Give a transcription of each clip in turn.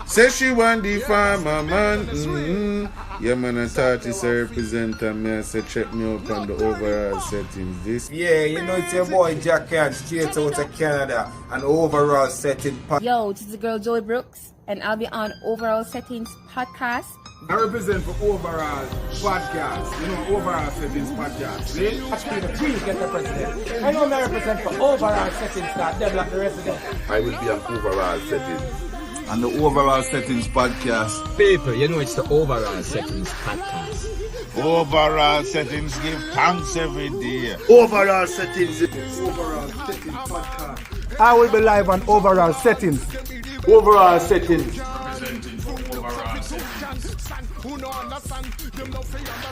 Say she want the farmer man. Yeah, man, I thought it's a representative. Me, I said, check me up on the overall settings. This. Yeah, you know it's your boy Jack Can, straight out of Canada, and overall setting. Yo, this is the girl Joey Brooks, and I'll be on Overall Settings podcast. I represent for Overall Podcast. You know, Overall Settings Podcast. See? Actually, the Queen get the president. I know I represent for Overall Settings that develop the resident. I will be on Overall Settings. And the Overall Settings Podcast. People, you know it's the Overall Settings Podcast. Overall settings give thanks every day. Overall Settings. Overall Settings Podcast. I will be live on Overall Settings. Overall Settings.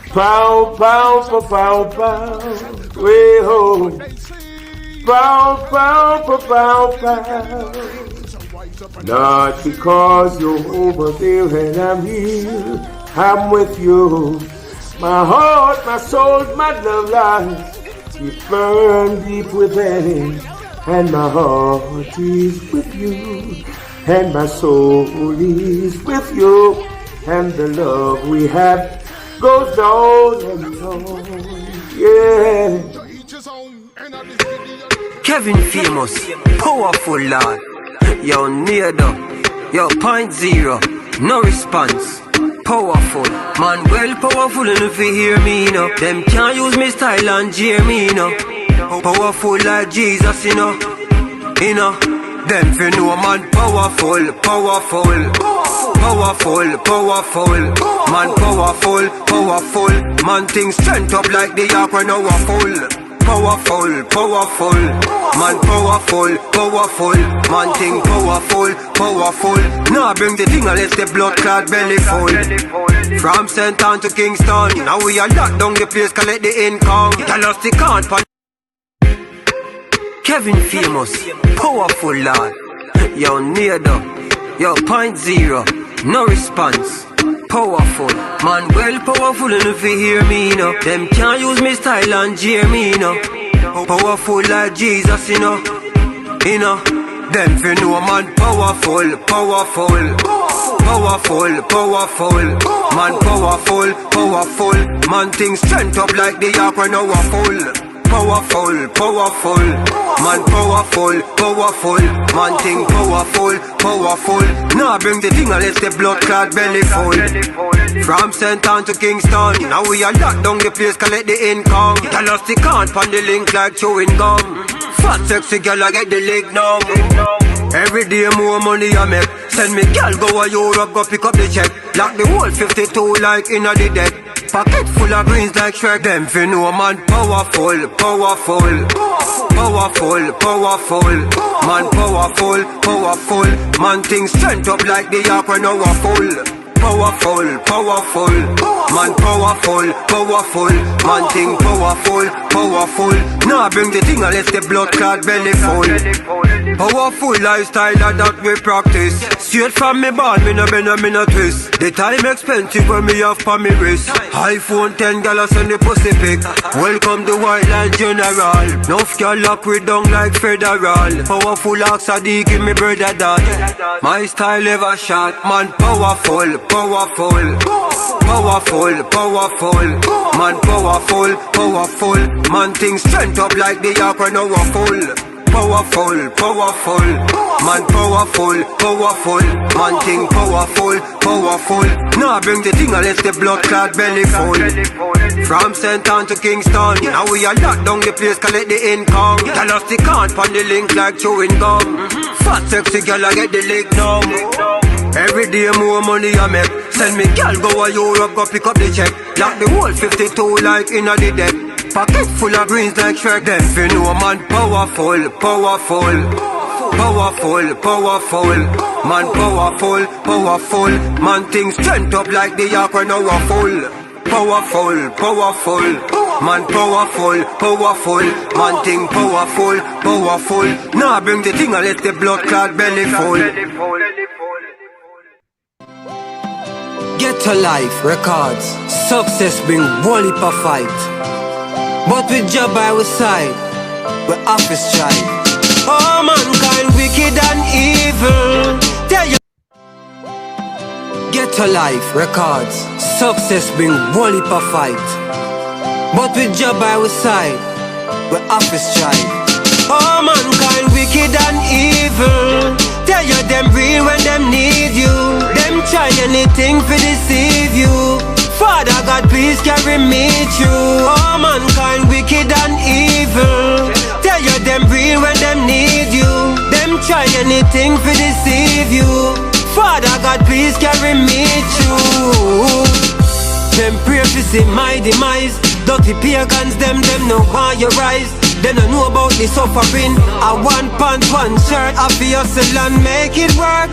Pow, pow, pow, pow, way home. Pow, pow, pow, pow. Not because you're over there and I'm here, I'm with you. My heart, my soul, my love lies, you burn deep within, and my heart is with you, and my soul is with you, and the love we have goes on and on, yeah. Kevin Famous, powerful lad. Yo, Nedo, yo, 0.0, no response. Powerful, man, well powerful enough to hear me, you know. Them can't use me style and jeer me, you know. Powerful like Jesus, you know. You know, them fi know man powerful, powerful. Powerful, powerful. Man powerful, powerful. Man things strength up like the ark when I was full. Powerful, powerful, man powerful, powerful, man thing powerful, powerful. Now bring the thing unless the blood clot belly full. From St. Ann to Kingston, now we are locked down the place, collect the income. Tell us the can't pan. Kevin Famous, powerful lad. Yo, Nedo, yo, 0.0, no response. Powerful, man, well powerful enough to hear me, you know. Them can't use me style and jeer me, you know. Powerful like Jesus, you know. You know, them fi know man powerful, powerful. Powerful, powerful. Man powerful, powerful. Man things strength up like the ark when I was full. Powerful, powerful, man powerful, powerful, man thing powerful, powerful. Now bring the thing unless the blood clot belly full. From St. Ann to Kingston, now we are locked down the place, collect the income. Tell us the can't pan the link like chewing gum. Fat sexy girl I get the leg numb. Every day more money I make. Send me girl go a Europe, go pick up the check. Lock the whole 52 like inna the deck. Pocket full of greens like Shrek. Them fi know man powerful, powerful. Powerful, powerful. Man powerful, powerful. Man things strength up like the ark when I was full. Powerful, powerful. Man powerful, powerful. Man thing powerful, powerful. Now bring the thing unless the blood clot belly full. Powerful lifestyle that we practice. Straight from me born, me no bend and me no twist. The time expensive when me have for me wrist. iPhone 10 dollars on the pussy pick. Welcome to White Line General. Nuff girl lock we down like federal. Powerful ox a dig give me brother that. My style ever shot, man powerful, powerful. Powerful, powerful. Man powerful, powerful. Man things strength up like the ark when I was full. Powerful, powerful. Man powerful, powerful. Man thing powerful, powerful. Now bring the thing unless the blood clot belly full. From St. Ann to Kingston, now we are locked down the place, collect the income. Tell us the can't pan the link like chewing gum. Fat sexy girl I get the leg numb. Every day more money I make. Send me girl go a Europe, go pick up the check. Lock the whole 52 like inna the deck. Pocket full of greens like Shrek. Them fi know man powerful, powerful. Powerful, powerful. Man powerful, powerful. Man things strength up like the ark when I was full. Powerful, powerful. Man powerful, powerful. Man thing powerful, powerful. Now bring the thing unless the blood clot belly full. Get to life records. Success bring one heap of fight. But with job by our side, we office strive. Oh mankind wicked and evil. Tell you to life records. Success bring one heap of fight. But with job by our side, we have to strive. Oh, mankind wicked and evil. Tell you them real when them need you. Them try anything to deceive you. Father God, please carry me through. Oh, mankind wicked and evil. Tell you them real when them need you. Them try anything to deceive you. Father God, please carry me through. Them pray to see my demise. Dirty pagans, them know why you rise. They don't know about the suffering. I one pants, one shirt, I feel hustle and make it work.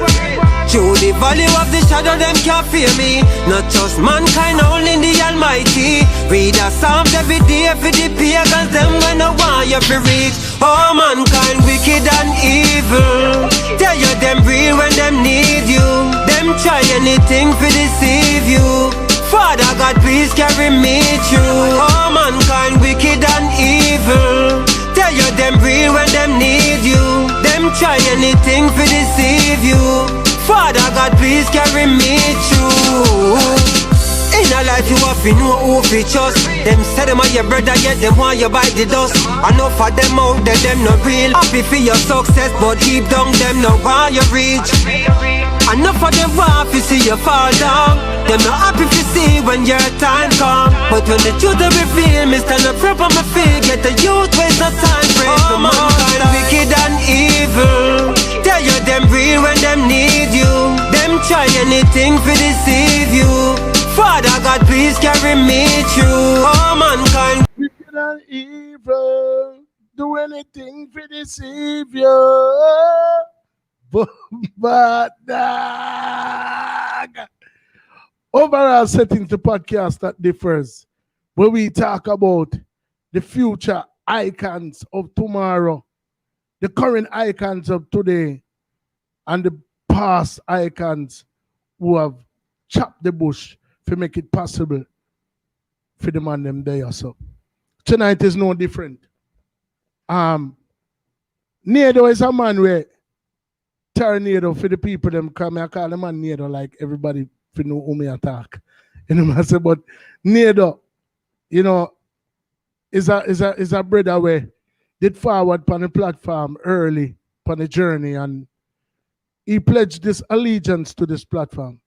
Through the valley of the shadow, them can't fear me. Not just mankind, only the Almighty. Read the Psalms every day for the pagans, them when I want you to reach. Oh, mankind wicked and evil. Tell you them real when them need you. Them try anything to deceive you. Father God, please carry me through. Oh, mankind wicked and evil. Tell you them real when them need you. Them try anything to deceive you. Father God, please carry me through. In a life you have to know who to trust. Them say them are your brother, yet them want you bite the dust. Enough of them out there, them not real. Happy for your success, but deep down them not want you reach. Enough of them want to see you fall down. Them not happy to see when your time come. But when the truth will reveal, me stand up prep on my feet. Get the youth waste no time. Praise the mankind wicked and evil. Tell you them real when them need you. Them try anything to deceive you. Father God, please carry me through. Oh, mankind wicked and evil, do anything for deceive you. But dog. Overall settings the podcast that differs, where we talk about the future icons of tomorrow, the current icons of today, and the past icons who have chopped the bush to make it possible for the man them there. So tonight is no different. Nedo is a man where tornado for the people them come. I call the man Nedo like everybody for know who me attack. You know what I say? But Nedo, you know, is a brother where did forward on the platform early on the journey, and he pledged this allegiance to this platform.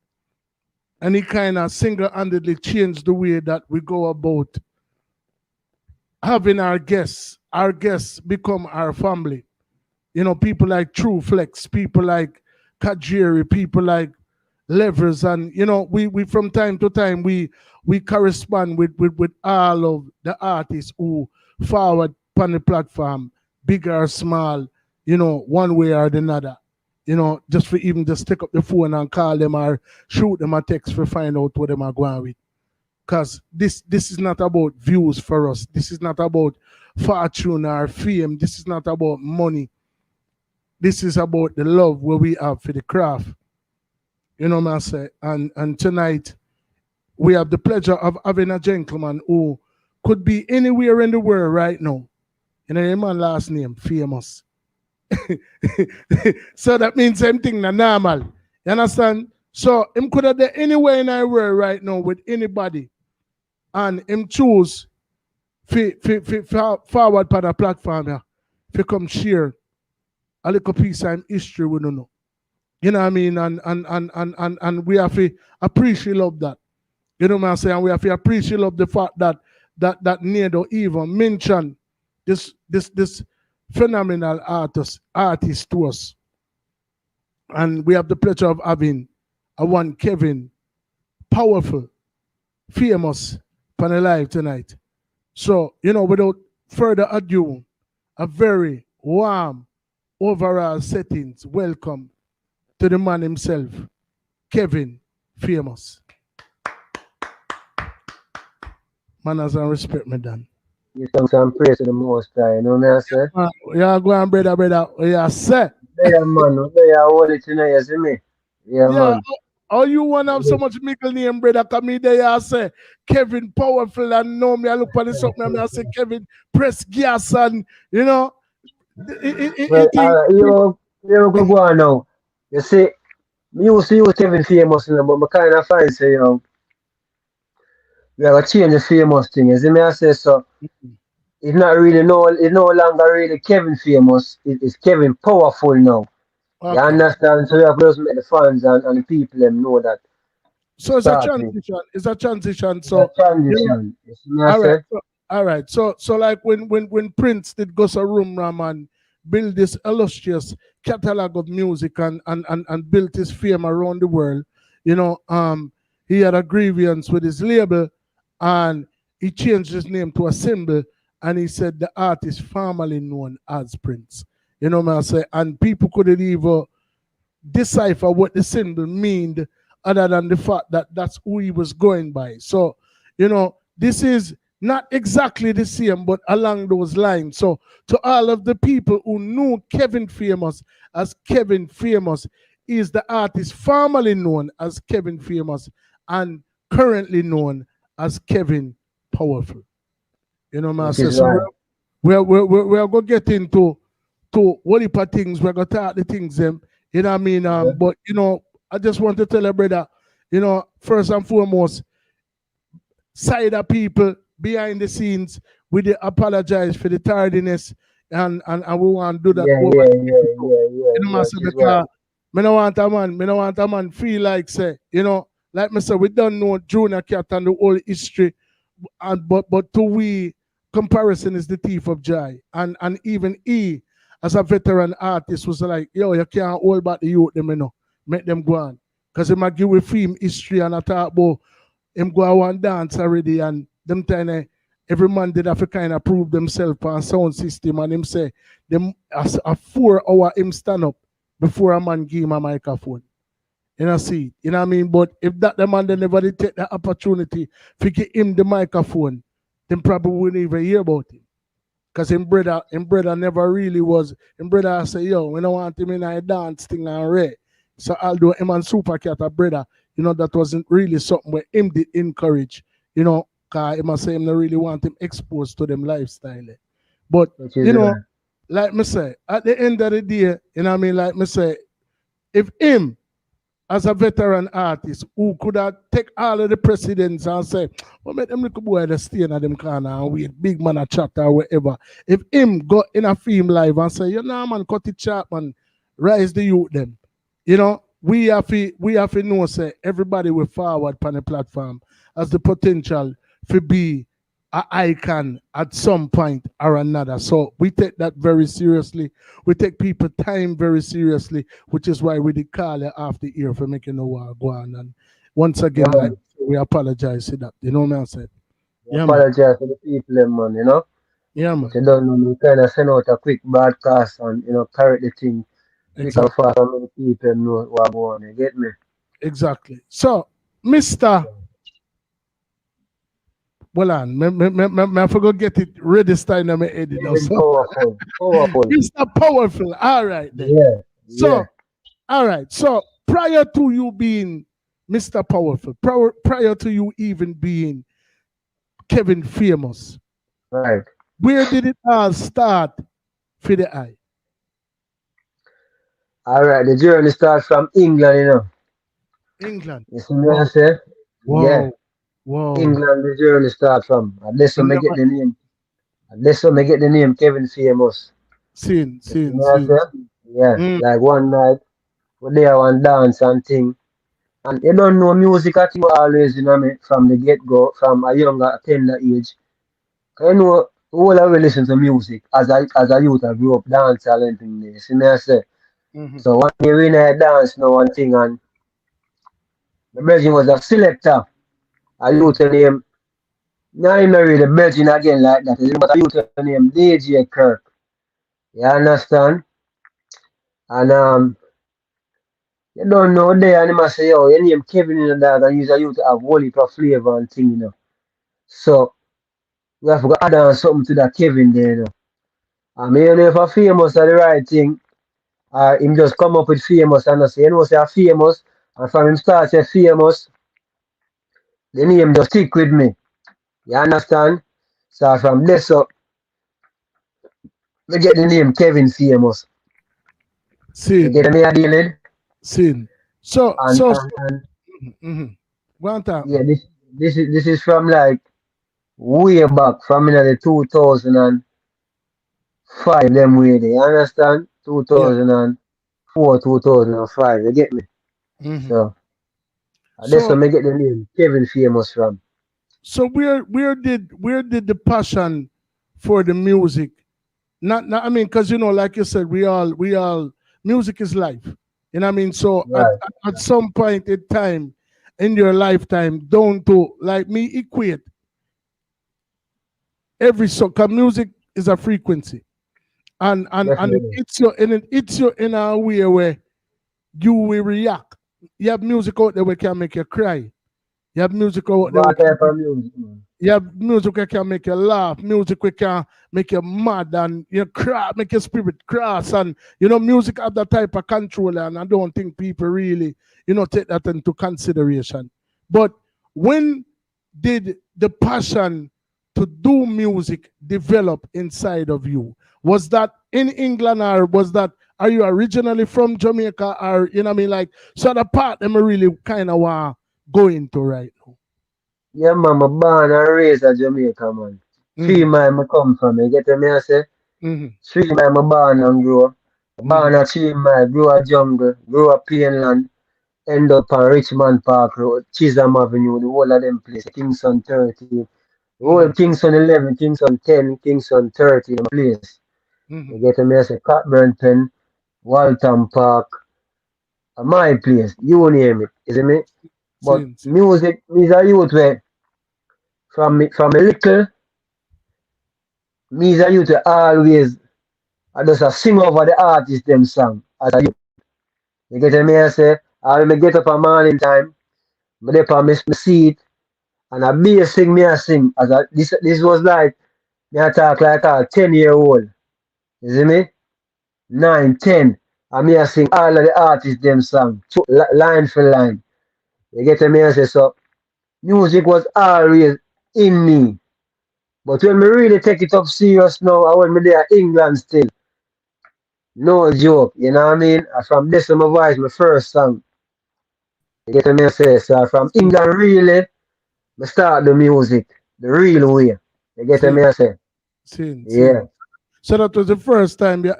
And he kind of single-handedly changed the way that we go about having our guests become our family. You know, people like True Flex, people like Kajiri, people like Levers, and you know, we from time to time we correspond with all of the artists who forward on the platform, big or small, you know, one way or another. You know, just for even just take up the phone and call them or shoot them a text for find out what them are going with. Because this is not about views for us. This is not about fortune or fame. This is not about money. This is about the love where we have for the craft. You know what I say? And tonight, we have the pleasure of having a gentleman who could be anywhere in the world right now. You know, your man last name, Famous. So that means same thing na normal. You understand? So him could have done anywhere in our world right now with anybody. And him choose forward for the platform here. If come share a little piece of history we don't know. You know what I mean? And we have to appreciate love that. You know what I'm saying? We have to appreciate love the fact that Nedo even mentioned this phenomenal artist to us. And we have the pleasure of having a one Kevin, powerful, famous, on the live tonight. So, you know, without further ado, a very warm overall settings welcome to the man himself, Kevin, Famous. Manners and respect, me, Dan. You sing some praise to the Most High, you know what I say? Yeah, go on, brother. Yeah, sir. Yeah, man. Yeah, hold it tonight, you see me? Yeah, man. How you want to have so much middle name, brother? Come in there, I say, Kevin, powerful, and know me. I look on this up, and I say, Kevin, press gas, and, you know. You go on now. You see, Me used to use Kevin Famous, you know, but I kind of find say, you know, we have to change the famous thing. You see me I say so. It's not really it's no longer really Kevin Famous. It's Kevin Powerful now. You Okay. understand? So we have to just make the fans and the people them know that. So it's a Starting. transition. It's a transition. It's So a transition. You see me I all right. say? All right. So like when Prince did go to Room Ram and build this illustrious catalog of music and built his fame around the world, you know, he had a grievance with his label and he changed his name to a symbol and he said the artist formerly known as Prince. You know what I say? And people couldn't even decipher what the symbol meant other than the fact that that's who he was going by. So, you know, this is not exactly the same, but along those lines. So, to all of the people who knew Kevin Famous as Kevin Famous, is the artist formerly known as Kevin Famous and currently known as Kevin Powerful. You know what I say? So, we're going to get into what heap of things. We're going to talk the things them. You know what I mean? But, you know, I just want to tell a brother, you know, first and foremost, side of people behind the scenes, we did apologize for the tardiness and we want to do that. You know, because me no want a man feel like say, you know, like me say, we don't know Junior Cat and the whole history, and but to we, comparison is the thief of joy. And even he, as a veteran artist, was like, yo, you can't hold back the youth, them, you know, make them go on. Because he might give a film history and I talk about him go and dance already and them time every man did have to kind of prove themselves on sound system and him say them as a 4 hour him stand up before a man give him a microphone. You know, see, you know what I mean? But if that the man they never did take the opportunity to give him the microphone, then probably wouldn't even hear about him. Because him brother never really was. Him brother say, yo, we don't want him in a dance thing and red. So although him and Supercat a brother, you know, that wasn't really something where him did encourage, you know, because him say him not really want him exposed to them lifestyle. But, you know, like me say, at the end of the day, you know what I mean, like me say, if him, as a veteran artist who could have take all of the precedents and say, well, make them little boy that stay in them corner and wait, big man a chat or whatever. If him go in a film live and say, you know, man, cut it sharp and rise the youth them, you know, we have to know, say, everybody will forward on the platform as the potential to be an icon at some point or another. So we take that very seriously. We take people time very seriously, which is why we did call you off the ear for making no war go on. And once again, like, we apologize for that. You know what I'm saying? Yeah, apologize for the people, man, you know? Yeah, man. But you don't know, we kind of send out a quick broadcast and, you know, correct the thing. Exactly. For so many people know what go on, you get me? Exactly. So, Mr. Well, I forgot get it ready this time. I'm edit. Powerful. Mr. Powerful. All right then. Yeah. So, all right. So, prior to you being Mr. Powerful, prior to you even being Kevin Famous, right? Where did it all start for the eye? All right, the journey starts from England, you know. England. You see what I say? Wow. Yeah. Wow. England, the journey starts from. And this one, I get the name. And this one, I get the name Kevin Famous. Seen. Yeah. Like one night, we there one dance and thing. And you don't know music at you always, you know me, from the get go, from a younger, tender age. You know, all I will listen to music as a youth. I grew up dancehall and thing. You see me, I say. So one day we had dance, no one thing, and the Belgian was a selector. A youth name. Now I'm not really Belgian again like that. But a youth name DJ Kirk. You understand? And you don't know there, and he must say, yo, your name Kevin in the dog, and he's a youth have whole heap of flavor and thing, you know. So we have to add on something to that Kevin there, you know. I mean, you know, if a famous are the right thing, him just come up with famous and I say, you know, say famous, and from him start say famous, the name just stick with me. You understand? So from this up, we get the name Kevin Famous. Seen. You get me a dealing? Seen. Go on, talk. Yeah, this is from like way back from the 2005 them way there. You understand? Yeah. 2004, 2005. You get me? So that's where So I get the name Kevin Famous from. so where did the passion for the music? Not I mean, because like you said, we all music is life. You know what I mean? So Right. at some point in time in your lifetime, don't do like me equate every song. Cause music is a frequency. And it Definitely. hits you in a way where you will react. You have music out there where can make you cry. You have music out there where What type of music, man? you have music that can make you laugh, music that can make you mad and you cry, make your spirit cross. And music have that type of control, and I don't think people really, take that into consideration. But when did the passion to do music develop inside of you? Was that in England, or are you originally from Jamaica, or what I mean, like, so the part them really kind of want to go into right now? Yeah, man, I'm born and raised in Jamaica, man. 3 mile I come from. You get me? I say? Mm-hmm. 3 mile I born and grow. Born at 3 mile, grow a jungle, grow up Plainland, end up on Richmond Park Road, Chisholm Avenue, the whole of them place, Kingston 30, the whole Kingston 11, Kingston 10, Kingston 30, them place. You get me? I say? Cockburn Pen, Walton Park, my place, you name it, you see me? But music is a youth where from a little, me is a youth where always I just a sing over the artist them song as a youth. You get me? I say, I when me get up a morning time, me dey on me seat, and I be a sing, me a sing. This was like, me a talk like a 10-year-old. You see me? 9, 10. And me a sing all of the artists them song, line for line. You get me? I say, so music was always in me. But when me really take it up serious now, I when me there England still. No joke, you know what I mean? From this my voice, my first song. You get me? I say, so from England really, me start the music the real way. You get me? I say, yeah. So that was the first time you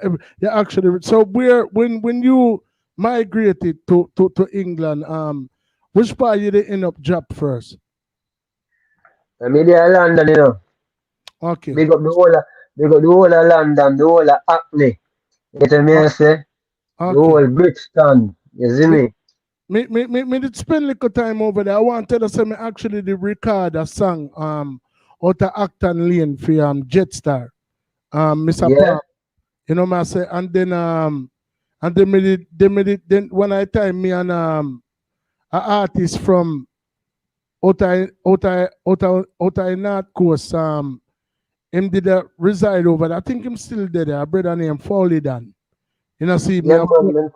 actually. So when you migrated to England, which part you did end up drop first? I mean there London, you know. Okay. Big up the whole of London, the whole of Hackney. You get me? I say, the whole Brixton. You see me? Me did spend a little time over there. I want to tell you something. Actually, did record a song out of Acton Lane for Jetstar. Mr. Yeah. Park. You know what I say? And then they made it then when I time me and an artist from Outer North Coast, him did reside over there. I think him still there. A brother named Foley Dan. You know, see me. Yeah, man,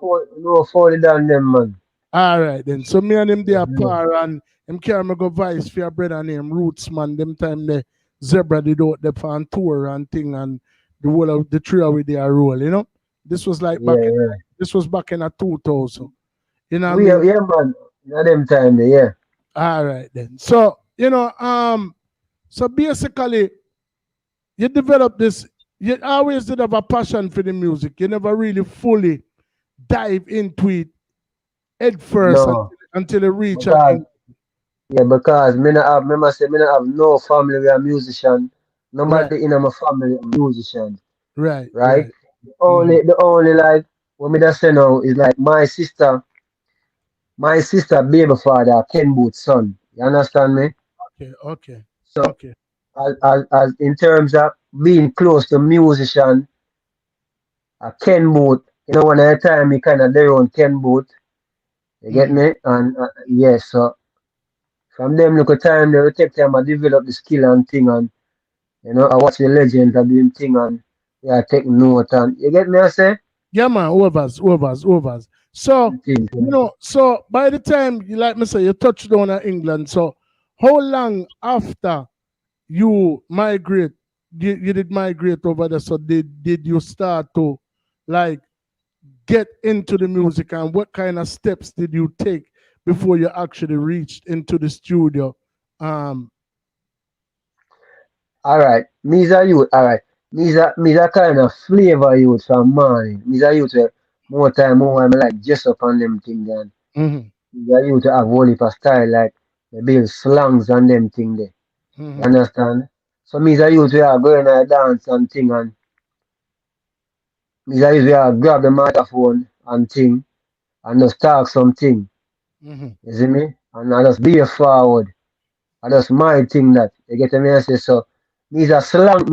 Foley Dan them, man. All right then. So me and him they are par, and him carry me go vice for a brother named Roots, man. Them time the Zebra did out there on tour and thing, and the whole of the trio with their role, you know. This was like this was back in a 2000. You know what I mean? Yeah, man. At them time there, yeah. All right then. So, so basically you develop this, you always did have a passion for the music. You never really fully dive into it head first until you reach out. Yeah, because me not have, remember say me not have no family with a musician. Nobody in my family a musician. Right. The only like what me that say now is like my sister baby father, Ken Booth's son. You understand me? Okay. So as in terms of being close to musician, Ken Booth, one at a time he kind of their own Ken Booth. You get me? And yes, so from them look at time they will take time to develop the skill and thing, and I watch the legend of doing thing, and take note, and you get me I say? Yeah man, overs. So so by the time you like me say you touched down in England, so how long after you migrate you did migrate over there, so did you start to like get into the music, and what kind of steps did you take before you actually reached into the studio? All right, me's a youth. All right, me's a kind of flavor youth from morning. Me's a youth more time more I like just up on them thing then. Mm-hmm. Me's a youth have whole heap of style like they build slangs and them thing there. You Mm-hmm. understand? So me's a youth we are going to dance and thing and me's a youth we are grab the microphone and thing and just talk something. Mm-hmm. You see me? And I just be a forward. I just my thing that you get me I say so. Me's a slang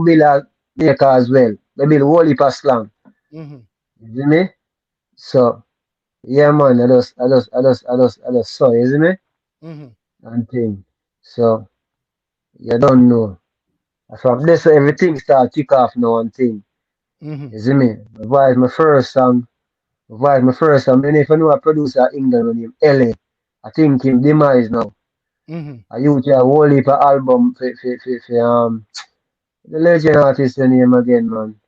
builder maker as well. They build whole heap of slang. Mm-hmm. You see me? So yeah man, I just saw, you see me? Mm-hmm. And thing. So you don't know. From this everything start kick off now and thing. Mm-hmm. You see me? My voice my first song. Then if you know a producer in England named LA, I think him demise now. Mm-hmm. I used to have a whole heap of album for the legend artist the name again man.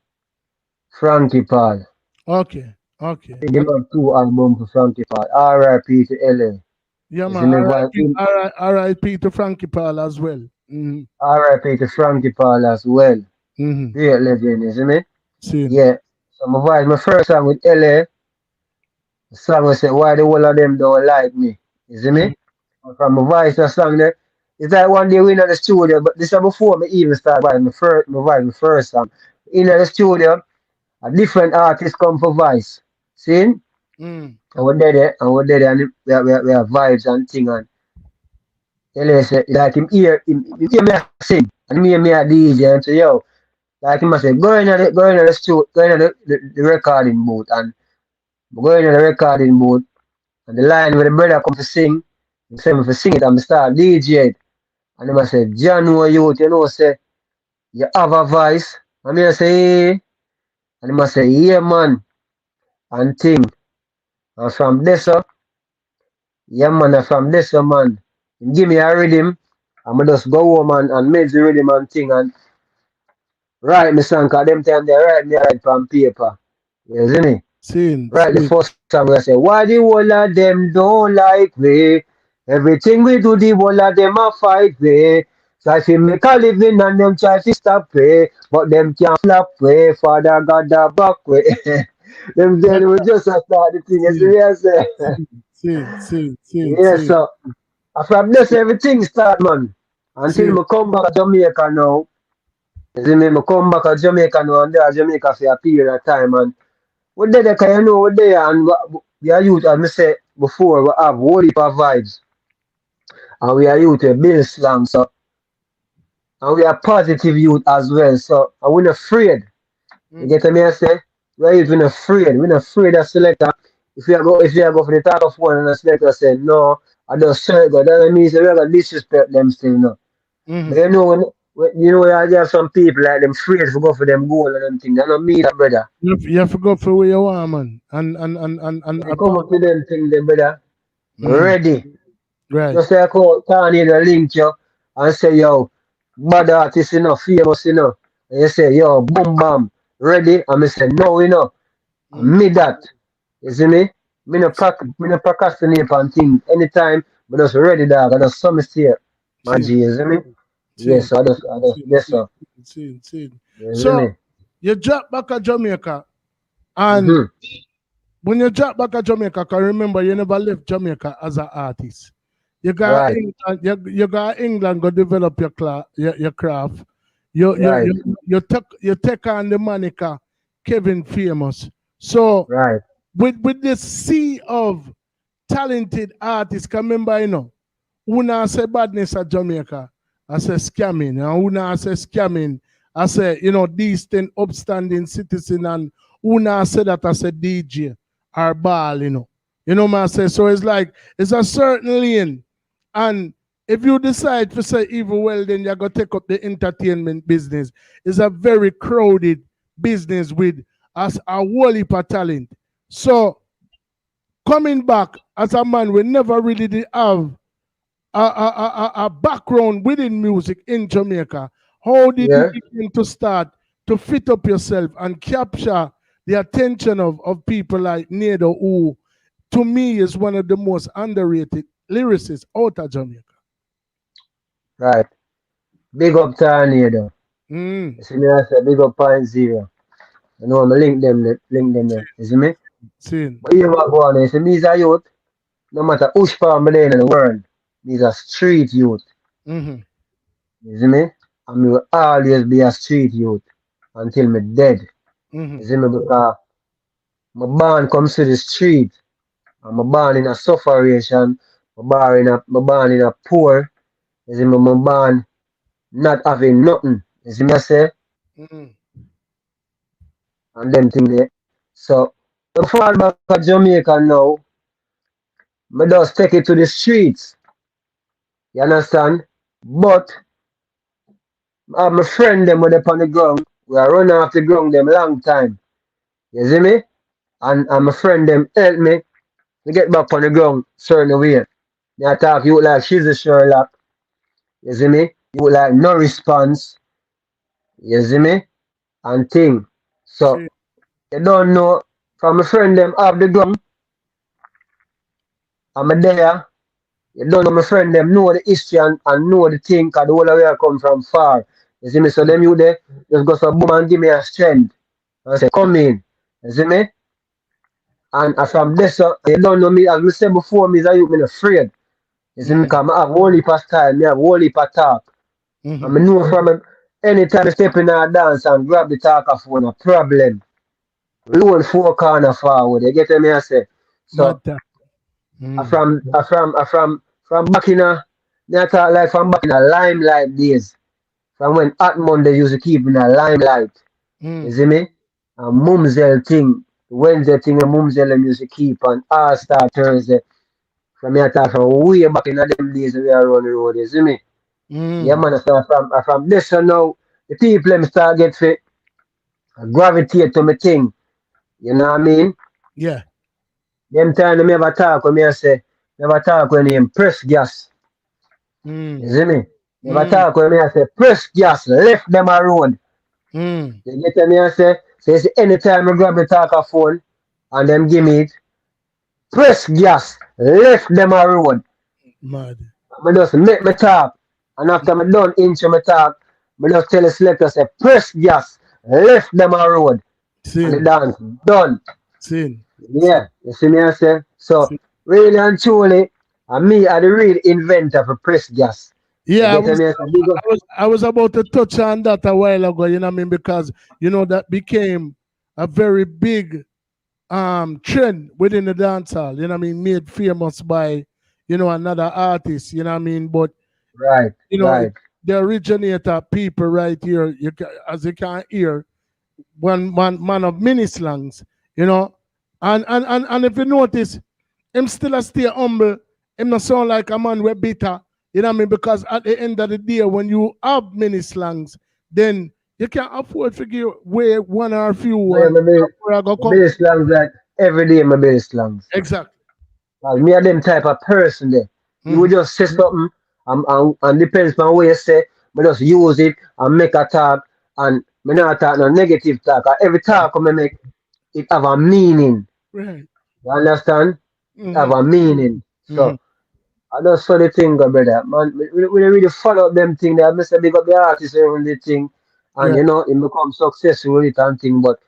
Frankie Paul. Okay. Okay. I think him have two albums for Frankie Paul. R.I.P. to LA. Yeah, You man. see me voice him R.I.P. to Frankie Paul as well. Mm-hmm. R.I.P. to Frankie Paul as well. Mm-hmm. Great legend, you see me? Same. Yeah. So my voice my first song with LA, the song was say why the whole of them don't like me. You see me? And from my voice a song there. It's like one day we in the studio, but this is before me even start writing my first song. In the studio, a different artist come for voice. See? Mm. And we're there, and we have vibes and thing and LA say like him hear me a sing and him hear me a DJ and say yo, like him a say go in the studio, go in the recording booth and go in the recording booth and the line where the brother come to sing, he say me to sing it and me start DJ it. And him a say, John know youth, you know say you have a voice. And me a say hey. And him a say, yeah man and thing. And from this up, yeah man, and from this up man, him give me a rhythm. I'm just go home and make the rhythm and thing and write me song, cause them time they write me write from paper. You see me? Same. Right, the Same. first song I say, why the whole of them don't like me? Everything we do, the whole of them a fight me. Try to make a living and them try to stop me, but them can't flop way. Father God the back way. Them then we just a start the thing. You see Same. me I say? Same. Same. Same. Yeah, Same. so from this everything start man. Until Same. me come back to Jamaica now. You see me, me come back to Jamaica now and there Jamaica for a period of time and what they can you know what they and we are youth as I said before we have whole heap of vibes and we are youth to build slang so and we are positive youth as well so and we're not afraid. You get me I say? We're even afraid. We're not afraid of selector. If you go for the type of one and the selector say no, I just say go that means we're gonna disrespect them still no. But Mm-hmm. you know when you know you have some people like them afraid to go for them goal and them things. They don't mean that brother. You have to go for where you want, man. And They come up to them things them brother. mm, Ready. right. Just say I call Tony the link you and say yo, bad artist famous And you say yo, boom bam, ready? And me say no And me that. You see me? Me no procrastinate on things anytime, but just ready dog. I just some here. My Same. G, you see me? Same. Yes, I just Same. yes Same. sir. Same. Same. You see So me? you drop back at Jamaica, and Mm-hmm. when you drop back at Jamaica, cause remember you never left Jamaica as an artist. You got Right, England, you got England go develop your craft. right, You take on the moniker Kevin Famous. So right. with this sea of talented artists, 'cause remember, Una say badness at Jamaica, I say scamming, and Una say scamming, I say, decent, upstanding citizen, and Una say that I say DJ or ball. You know what I say? So it's like, it's a certain lane. And if you decide to say evil, well, then you're going to take up the entertainment business. It's a very crowded business with us a whole heap of talent. So coming back as a man, we never really did have a background within music in Jamaica. How did you Yeah. begin to start to fit up yourself and capture the attention of people like Nedo, who to me is one of the most underrated lyricists out of Jamaica. Right. Big up Tornado. You see me, I say big up Point Zero. You know, I'm link them there. You see me? See. But here what go on, you see me is a youth, no matter which farm I'm in the world, me's a street youth. Mm-hmm. You see me? And me will always be a street youth until me dead. Mm-hmm. You see me? Because my born comes to the street. And my born in a sufferation. My born in a poor. You see me? My born not having nothing. You see me I say? Mm-hmm. And them thing there. So I fall back to Jamaica now. I just take it to the streets. You understand? But I have my friend them when they on the ground. We are running off the ground them long time. You see me? And my friend them help me to get back on the ground certain way. Me I talk you like she's a Sherlock. You see me? You like no response. You see me? And thing. So you don't know from my friend them off the ground. I'm there. You don't know my friend them know the history and know the thing cause the whole of way I come from far. You see me? So them you there just go some boom and give me a strength. And say, come in. You see me? And from this you don't know me, as I said before, me is a youth, me not afraid. You see me? Because I have whole heap of style, me have whole heap of talk. And I know from anytime I step in a dance and grab the talker phone, a problem. Loan 4 corner forward, you get me I say. So from back in a me I talk like from back in a limelight days. From when Hot Monday used to keep in a limelight. You see me? And Mumsel thing, Wednesday thing and Mumsel them used to keep on All Star Thursday. From me I talk from way back in them days we are on the road, you see me? Yeah man, so from this so now the people them start get fit gravitate to me thing. You know what I mean? Yeah. Them time me ever talk when me I say never talk when him press gas. You see me? Never talk when me I say press gas, left them a road. You get me I say? So you see anytime I grab the talker phone and them give me it, press gas, left them a road. Mad. I just make me talk. And after I done inch my talk, I just tell the selector say press gas, left them a road. And the dance done. Yeah, you see me I say? So really and truly, and me are the real inventor for press gas. Yeah, You get me? I say, big up. I was about to touch on that a while ago, you know what I mean? Because, you know, that became a very big trend within the dancehall, you know what I mean? Made famous by, you know, another artist, you know what I mean? But, right, you know, right. the originator people right here, as you can hear, one man of many slangs, you know? And if you notice, him still a stay humble. Him not sound like a man with bitter. You know what I mean? Because at the end of the day, when you have many slangs, then you can't afford to give away one or a few. Yeah, my bass slangs like every day my bass slangs. Exactly. Like me are them type of person there. You would just say something and depends on what you say, but just use it and make a talk and me not talk no negative talk. Every talk I make it have a meaning. Right. You understand? It have a meaning. So I just saw the thing, brother. Man, we really follow up them thing there. I say big up the artist and the thing. And you know, it become successful with it and thing. But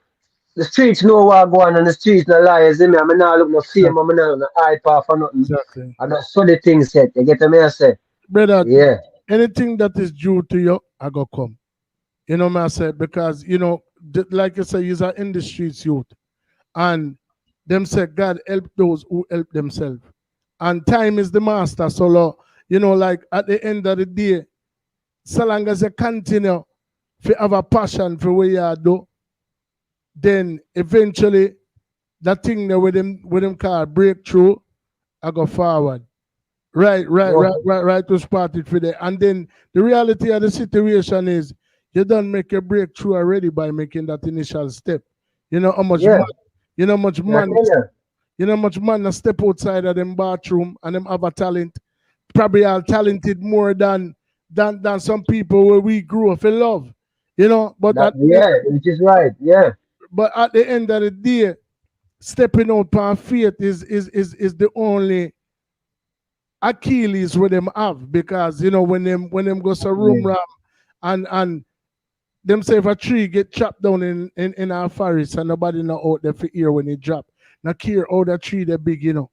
the streets know what go on and the streets no liars in me. I'm not look no fame, I'm not no hype off or nothing. Exactly. I just saw the thing set. You get me I say? Brother, yeah. Anything that is due to you, I go come. You know what I say? Because, you know, like you say, you're in the streets youth. And them say God help those who help themselves. And time is the master. So, you know, like at the end of the day, so long as you continue to have a passion for what you do, then eventually that thing that with them call breakthrough, I go forward. Right to spot it for there. And then the reality of the situation is you don't make a breakthrough already by making that initial step. You know how much man, you know much man, you know much man step outside of them bathroom and them have a talent. Probably are talented more than some people where we grew up in love. You know, but which is right, yeah. but at the end of the day, stepping out on faith is the only Achilles where them have, because you know when them go to room ram and them say if a tree get chopped down in our forest and nobody know out there for hear when it drop. Now care how that tree they big, you know.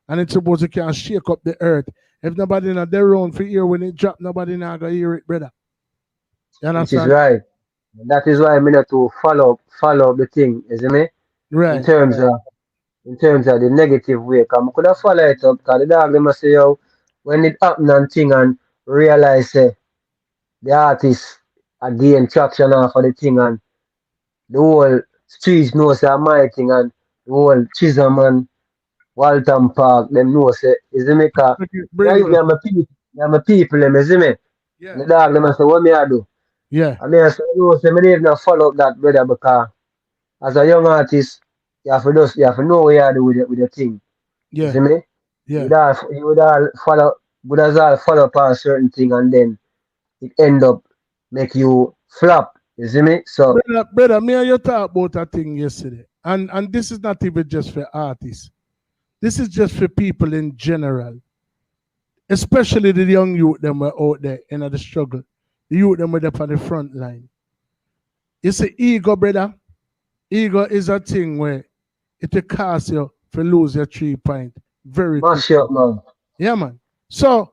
And it's supposed to can shake up the earth. If nobody not there around for hear when it drop, nobody not gonna hear it, brother. You Which is understand? right. That is why I mean to follow up the thing, isn't me? Right. In terms of the negative way. Cause I could have follow it up, because the dog them a say yo, when it happen and thing and realize the artist again traction off of the thing and the whole streets know say my thing and the whole Chisholm and Walton Park them know say is it me car. Me am a people them, is it me? Yeah. The dog them a say what me I do? Yeah. I mean I say no say me don't even follow up that brother, because as a young artist you have to know what you do with the thing. You Yeah. see me? Yeah. You would all follow would as all follow up on a certain thing and then it end up make you flop. You see me? So Brother, me and you talked about a thing yesterday. And this is not even just for artists. This is just for people in general. Especially the young youth them were out there in the struggle. The youth them were up on the front line. It's an ego, brother. Ego is a thing where it will cost you to lose your 3 point very quickly. Up, man. Yeah, man. So,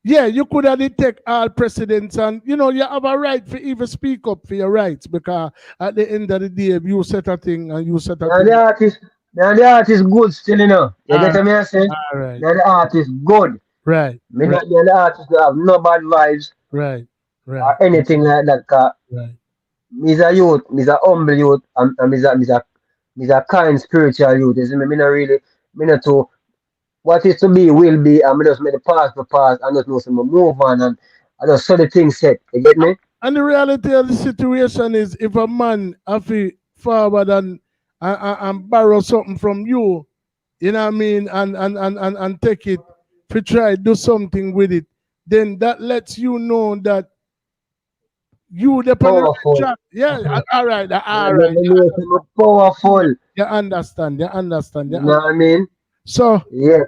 yeah, you could have take all precedents and, you know, you have a right to even speak up for your rights, because at the end of the day, if you set a thing and you set a thing. The artist good still, you know. You get me saying? All right. The artist good. Right. Me not the artist that have no bad vibes. Right. Or anything like that. Cause me's a youth, me's a humble youth, and me's a kind spiritual youth. You see me? Me not to what is to be will be, and I just make the past for past and just know some move on and I just saw the thing set. You get me? And the reality of the situation is if a man have to forward and borrow something from you, you know what I mean, and take it to try do something with it, then that lets you know that you the powerful. Yeah, all right. Powerful. You understand. You know what I mean? So yes,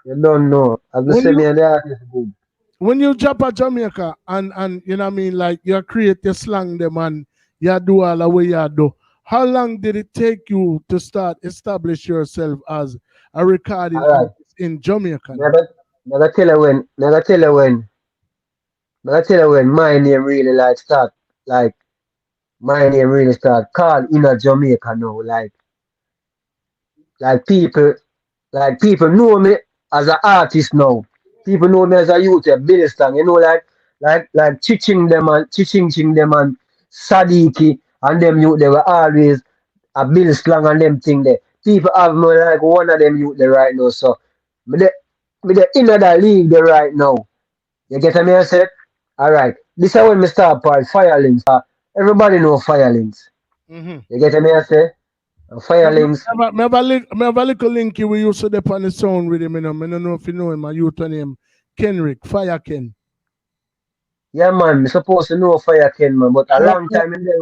you don't know. As I say, me and the artist good. When you jump at Jamaica and you know what I mean, like you create your slang them and you do all the way you do. How long did it take you to start establish yourself as a recording artist in Jamaica? Never tell you when my name really start call in a Jamaica now. Like people know me as an artist now. People know me as a youth, a Billistan, you know, like Chiching them and Sadiki and them youth, they were always a Bill Slang and them thing there. People have me like one of them youth there right now. So me the in that league there right now. You get me I said? Alright. This is when me start part Firelings. Everybody know Firelings. You get me I say? Firelings. I have a little linky we used to dip on the sound with him, you know. I don't know if you know him, my youth name Kenrick, Fire Ken. Yeah man, I'm supposed to know Fire Ken man, but a long time in there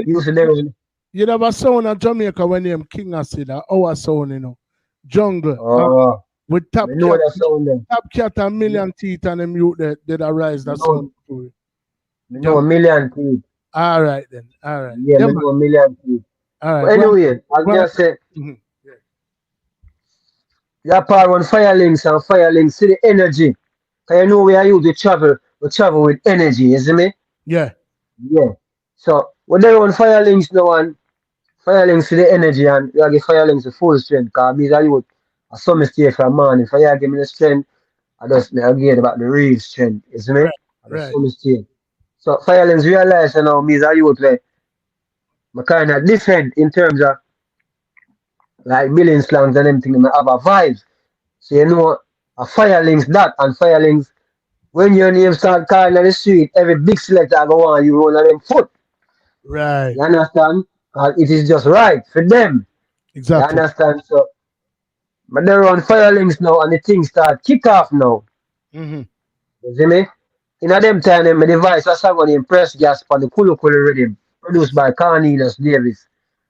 used to there. You never sound in Jamaica when name King Acid, our sound, you know. Jungle. With Top Cat and Million Teeth and them youth that arise that sound. Me know Million Teeth. All right then. All right. Yeah, me know Million Teeth. All right. But anyway, I just say that part on Firelings and Firelings see the energy. Cause you know we are used to travel. We travel with energy, you see me? Yeah. Yeah. So when they on Firelings now and Firelings see the energy and you give Firelings the full strength. Cause me that you I saw me stay for a morning. If I give me the strength, I just get about the real strength, you see me? I saw me stay. So Firelings realize you know me that you play. I kind of different in terms of like million slangs and everything. I have a vibe. So you know, a Firelings that and Firelings. When your name start calling on the street, every big selector go on, you roll on them foot. Right. You understand? It is just right for them. Exactly. You understand? So, but they're on Firelings now, and the thing start kick off now. You see me? In a them time, my device a song on the Impress Gas on the Kulu Kulu rhythm, produced by Cornelius Davis.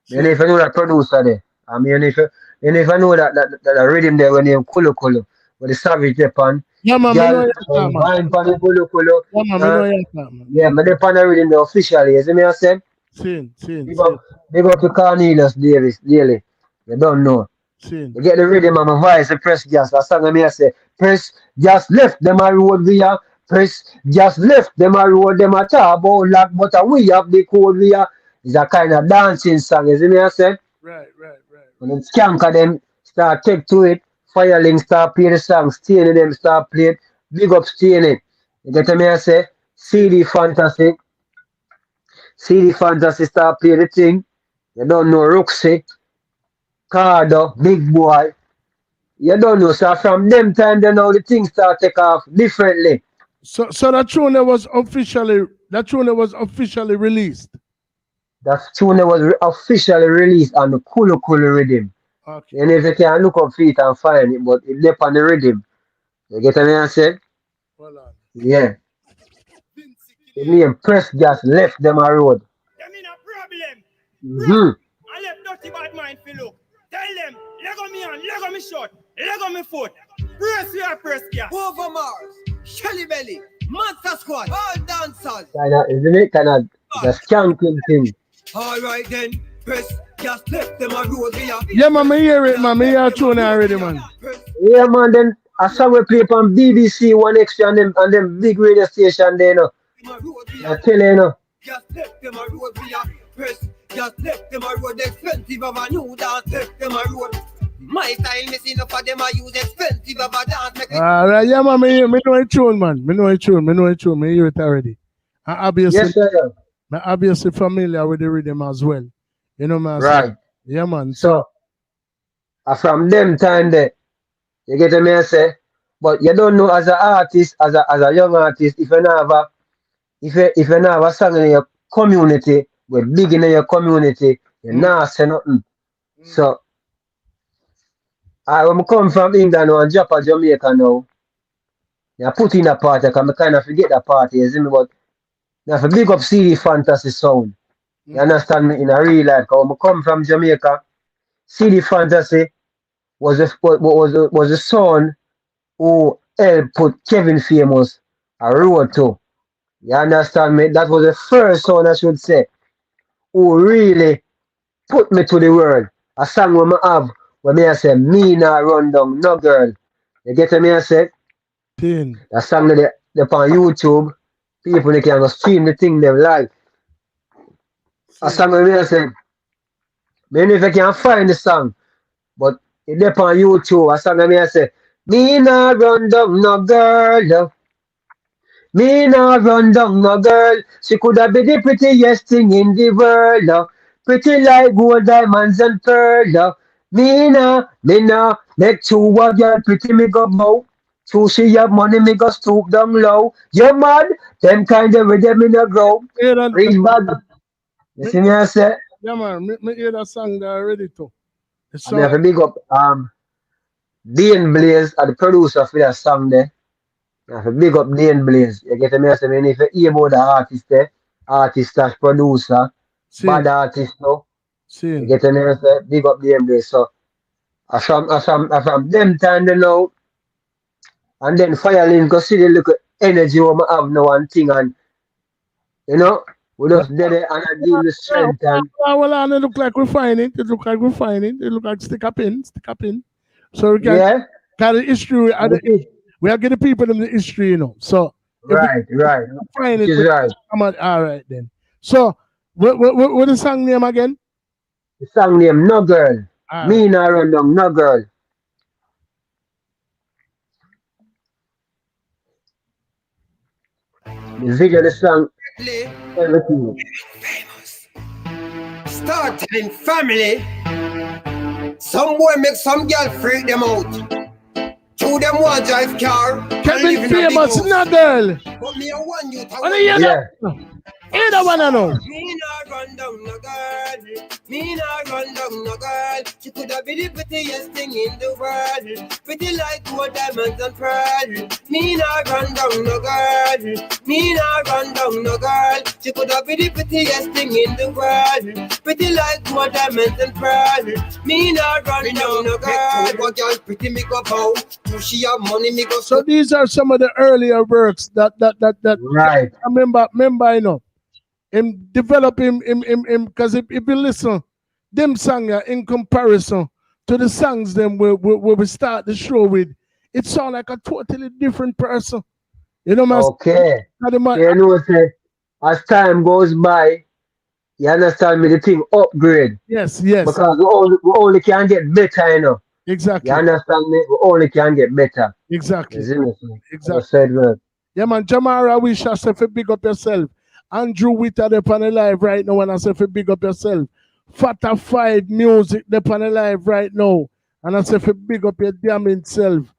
You know if you know that producer there. I mean, if you know that rhythm there when you Kulu Kulu, with the Savage Japan, Yeah, man, me know girl, you talk, man. wine pan the Kulu Kulu. Yeah, man, me know you talk, man. Yeah, but they pan the rhythm there officially, you see me I said? Sin. Big up to Cornelius Davis, daily. You don't know. Sin. You get the rhythm of my voice, the press gas. That's song me I say, press just left them a road via. Press just left them a road, them a talk about lock, but we have the code via. It's a kind of dancing song, you see me I say? Right. When them skanker them start take to it, Firelink start play the song, Staining them start play it, big up Staining. You get me I say? CD Fantasy start play the thing. You don't know Roxy, Cardo, Big Boy. You don't know, so from them time then now the things start take off differently. So that tune that was officially released. That tune was officially released on the Kulu Kulu rhythm. Okay. And if you can look up for it and find it, but it left on the rhythm. You get me I said? Well on. Yeah. The name Press just left them a road. Them in a problem. Mm-hmm. I left dirty bad mind for look. Tell them, Lego me on, Lego me short, Lego me foot. Press your press gas. Over Mars, Shelly Belly, Monster Squad, all dancers. Kinda, isn't it? Kinda the skanking thing. Alright then, press just left them a road via. Yeah, man, me hear it, man. Me hear a tune already, man. Yeah, man, then a song we play on BBC One Extra and them big radio station there, you know. I tell you, you know. Just left them a road via. Press just left them a road expensive of a new dance, left them a road. My style missing up for them I use expensive of a dance. Alright, yeah, man, me know a tune, man. Me know a tune. Me hear it already. And obviously, yes, sir. I'm obviously familiar with the rhythm as well. You know, man. Right. Yeah, man. So, from them time there, you get me I say, but you don't know as an artist, as a young artist, if you not have a song in your community, we're big in your community, you not say nothing. So I when I come from England and drop a Jamaica now, I put in a party because I kind of forget that party, you see me, but I have to big up CD Fantasy sound. You understand me in a real life, because when I come from Jamaica, CD Fantasy was a son who helped put Kevin Famous a road to. You understand me? That was the first son, I should say, who really put me to the world. A song when I have, when I say, me nah run down, no girl. You get me, I say? That song that they on YouTube, people they can go stream the thing them live. A song when I say, maybe if I can find the song, but it they on YouTube, a song when I say, me nah run down, no girl. Me nah run down no girl. She coulda be the prettiest thing in the world. Pretty like gold, diamonds and pearl. Me nah make two a girl pretty me go bow. Two she have money me go stoop down low. You mad? Them kind of with them in a grow. Real bad. You see me I say? Yeah, man. Me hear that song there already too. I have to big up Dane Blaze, the producer for that song there. I have to big up Dane Blaze. You get me? I say, if you hear about the artist there, artist slash producer, bad artist no. You get me? I say, big up Dane Blaze. So, I from them time they know, and then Firelink go see the look energy we have now and thing, and you know, we just did it and I give the strength. And well, it look like we're finding. It look like stick up in. So we can carry the history. We are getting people in the history, you know. So right. Find it. Right. All right then. So what the song name again? The song name No Girl. Me nah run down, no girl. The video, the song, everything. Started in family. Some boy make some girl freak them out. Two them one drive car. Kevin Famous, no girl. But me a one you Yeah. Play that one, I know. Me not run down no girl. Me not run down no girl. She could have been the prettiest thing in the world. Pretty like gold, diamonds and pearl. Me not run down no girl. Me not run down no girl. She could have been the prettiest thing in the world. Pretty like gold, diamonds and pearl. Me not run down no girl. What girl pretty me go bow. She have money me go. So these are some of the earlier works that right. I remember, you know. Him develop him because if you listen, them songs in comparison to the songs them where we start the show with, it sound like a totally different person. You know, man. Okay. You know, say, as time goes by, you understand me, the thing upgrade. Yes. Because we only can get better, you know. Exactly. You understand me? We only can get better. Exactly. Exactly. Said word. Yeah, man. Jamara, wish us if you big up yourself. Andrew Witter, they're on the live right now, and I say, if you big up yourself. Fatified Music, they're on the live right now, and I say, if you big up your damn self.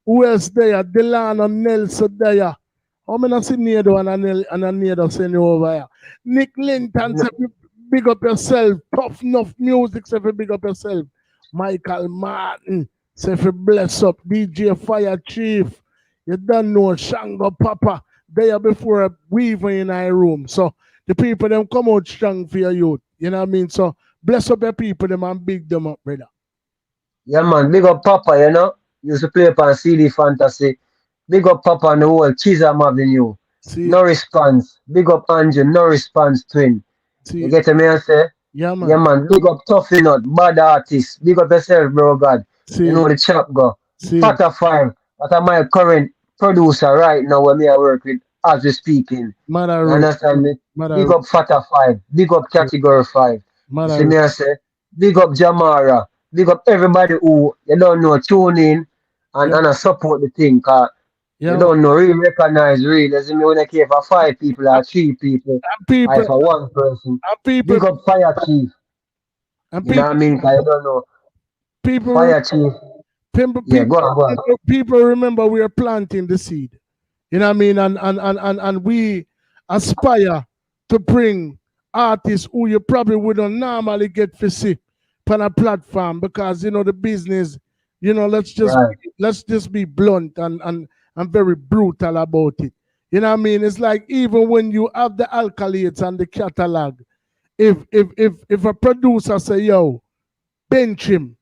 Who else there? Delano Nelson there. How many see Nedo and a Nedo send you over here? Nick Linton, say, big up yourself. Tough enough music, say, if you big up yourself. Michael Martin, say, if you bless up. DJ Fire Chief, you don't know Shango Papa. There before we even in our room. So the people them come out strong for your youth. You know what I mean? So bless up your people them and big them up, brother. Yeah, man. Big up Papa, you know. Used to play upon CD Fantasy. Big up Papa on the whole Chisholm Avenue. No response. Big up Andrew. No response twin. You get me and say? Yeah, man. Yeah, man. Big up Toughy Nut. Bad artist. Big up yourself, bro, God. You know the chap go. Fata 5. That are my current producer right now when I work with as we speaking. You understand me? Big up Fata 5, big up Category 5. You see me I say? Big up Jamara, big up everybody who you don't know tune in and support the thing, cause you don't know, really recognize real. You see me when I care for 5 people or 3 people, or for 1 person. Big up Fire Chief. You know what I mean? Cause you don't know. Fire Chief. Go on. People remember we are planting the seed. You know what I mean? And we aspire to bring artists who you probably wouldn't normally get to see on a platform because, you know, the business, you know, let's just be blunt and very brutal about it. You know what I mean? It's like even when you have the accolades and the catalog, if a producer say, yo, bench him,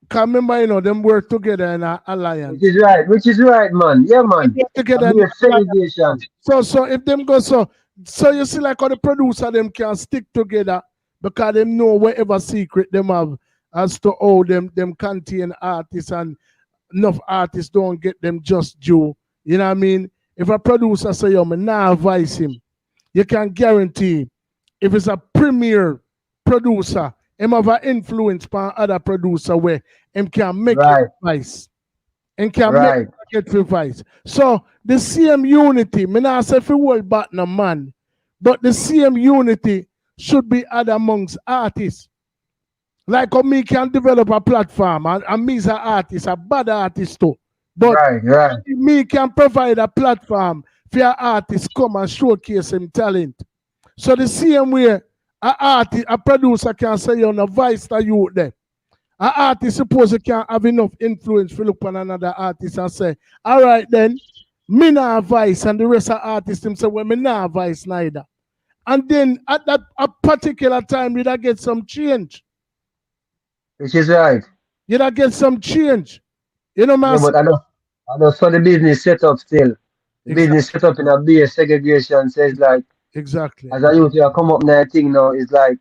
because remember, you know, them work together in an alliance. Which is right, man. Yeah, man. Together in segregation. So if them go so you see like how the producer them can stick together because them know whatever secret them have as to how them contain artists and enough artists don't get them just due. You know what I mean? If a producer say, yo, me nah advise him, you can guarantee if it's a premier producer, him have an influence on other producer where him can make advice. And can make it advice. So the same unity, me not say for world back no man, but the same unity should be had amongst artists. Like how me can develop a platform and me as an artist, a bad artist too. But me can provide a platform for your artist come and showcase him talent. So the same way a producer can say on a voice that you there. An artist suppose you can have enough influence to look on another artist and say, all right then, me not voice, and the rest of artists them say, well, me not voice neither. And then at that a particular time, you get some change. Which is right. You get some change. You know, man. Yeah, but I don't saw the business set up still. The business set up in a big segregation says like exactly. As a youth, you come up now thing now, it's like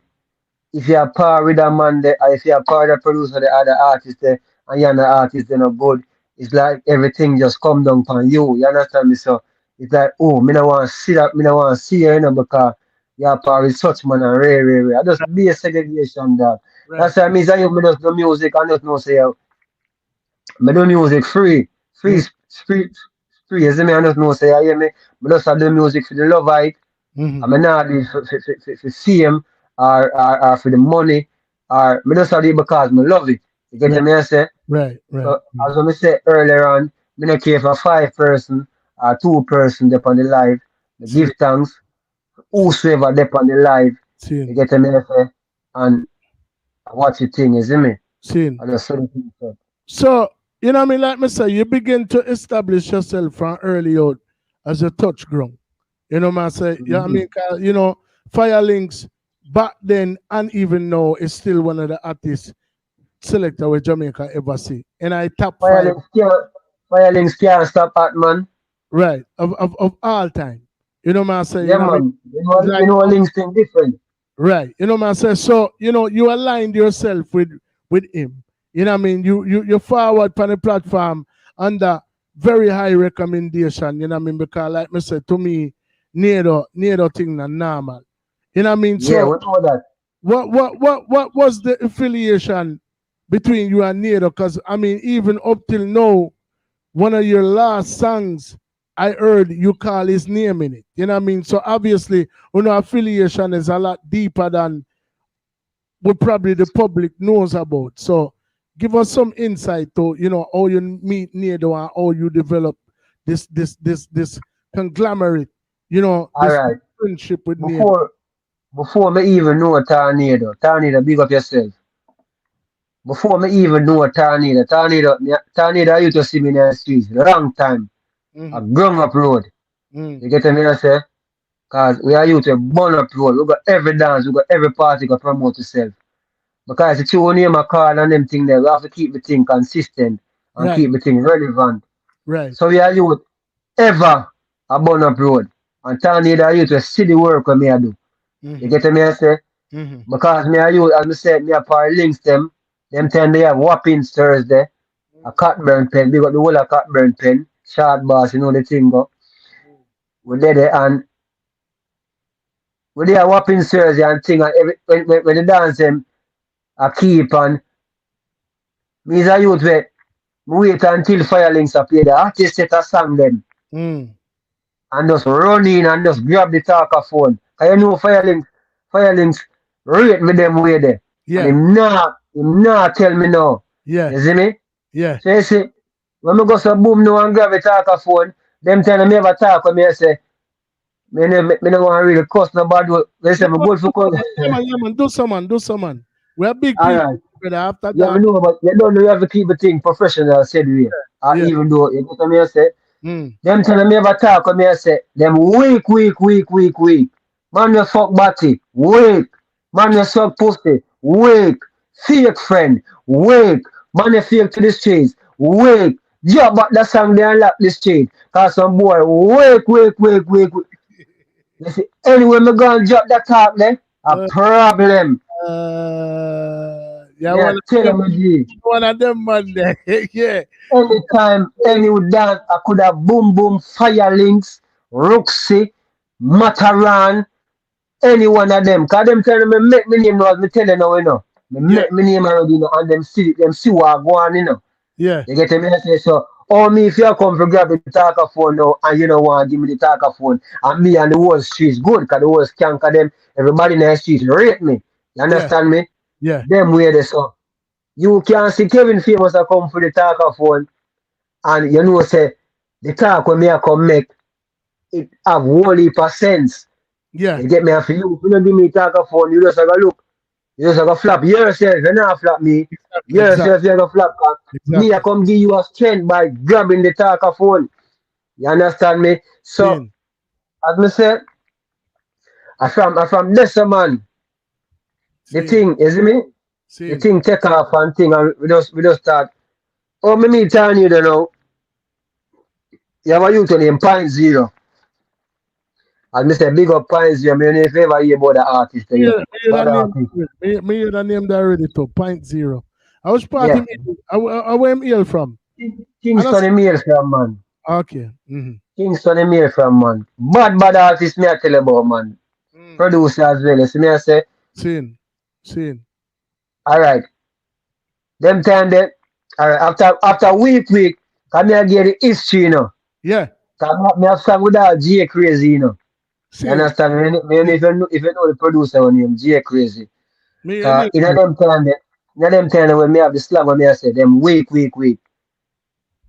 if you're par with a man there, or if you're par with the producer, the other artist there, and you're the artist, they're not good. It's like everything just come down on you. You understand me? So it's like, oh, me don't want to see that, me don't want to see you, you know, because you're par with such man and rare. I just be a segregation that. That's why I mean, I just do music and just know say, I do music free. You see me, I just know say, I hear me, I just do music for the love of it. I'm not do it for fame or for the money, or I just do it because I love it. You get me? I say? Right. So, as I said earlier on, I don't care for 5 person or 2 person up on the live. give thanks. Whosoever they on the live, you get me say, and watch the thing, is me? I just saw the thing. So, you know what I mean? Like me say, you begin to establish yourself from early out as a touch ground. You know what I say? You know what I mean? 'Cause, you know, Firelinks back then and even now is still one of the artists selector where Jamaica ever see. And I top five. Firelinks can't stop at man. Right. Of all time. You know what I say? Yeah, you know what I man. mean? You know Links thing different. Right. You know what I say? So, you know, you aligned yourself with him. You know what I mean? You forward on the platform under very high recommendation, you know what I mean? Because like I said, to me, neither thing than normal. You know what I mean? Yeah, so we know that. What was the affiliation between you and Nedo? Because I mean, even up till now, one of your last songs I heard you call his name in it. You know what I mean? So obviously, you know, affiliation is a lot deeper than what probably the public knows about. So give us some insight to, you know, how you meet Nedo and how you develop this conglomerate, you know, this friendship with Nedo. Before me even know Tornado, big up yourself. Before me even know Tornado, I used to see me in the streets, long time. A grown up road. You get me, I say? Because we are used to burn up road. We got every dance, we got every party, we got promote yourself. Because it's your name a call and them thing there, we have to keep the thing consistent and keep the thing relevant. Right. So we are used ever a burn up road. And Tornado, I used to see the work what me I do. You get me, I say? Because me and you, as I said, me a par links them time they have whoppings Thursday, a Cockburn pen, big up the whole of Cockburn pen, short boss, you know the thing go. We did it and we did a whoppings Thursday and thing and when the dance them I keep and me is a youth wait until Firelinks are play the artist set a song them. And just run in and just grab the talker phone. Cause you know Firelinks rate with them way there. Yeah. And him not tell me no. Yeah. You see me? Yeah. So you see, when I go so boom now and grab the talker phone, them tell me ever talk with me I say, me no want to really cuss nobody. They say me good for cuss. Do someone. We are big people. Alright. After Yeah, that. I know, but you don't know you have to keep the thing professional, said we. Even though you get me I say, them tell me ever talk with me I say, them weak. Man, you fuck body, weak. Man, you suck pussy, weak. Fake friend, weak. Man, you fake to the streets, weak. Job back the song they unlock the street. Cause some boy, weak. You see, anyway, me go and drop that talk there, a problem. Yeah, one of them man there. Yeah. Anytime, any dance, I could have boom, Firelinks, Roxy, Mataran, any one of them. Cause them tell me make me name now, as me tell you now, you know. Me make me name already, you know, and them see what I go on, you know. Yeah. You get me? I say so. Or me if you come for grab the talker phone now and you don't want to give me the talker phone and me and the whole streets good because the whole skank of them, everybody in the streets rate me. You understand me? Yeah. Them way they so. You can see Kevin Famous a come for the talker phone and you know say the talk when me a come make it have whole heap of sense. Yeah. You get me? And for you, if you don't give me the talker phone, you just have a look. You just have a flap yourself, you not flap me. Yourself, you have a flap. Me, I come give you a strength by grabbing the talker phone. You understand me? So, as me say, I from this man. The thing, is me? The thing take off and thing, and we just start. Oh, me meet telling you know. You have a youth named Pint Zero. And me say big up Pint Zero. Me if you ever hear about the artist. Me hear the name there already too. Pint Zero. I was part of him. Where him hail from? Kingston him hail from, man. Okay. Kingston him hail from, man. Bad artist me I tell you about, man. Producer as well. You see me I say? Seen. Alright. Them time then, alright, after week, come here get the history, you know. Yeah. Cause me have song with that J Crazy, you know. You understand? Me if you know the producer name, J Crazy. In them time when me have the slang when me I say them weak. An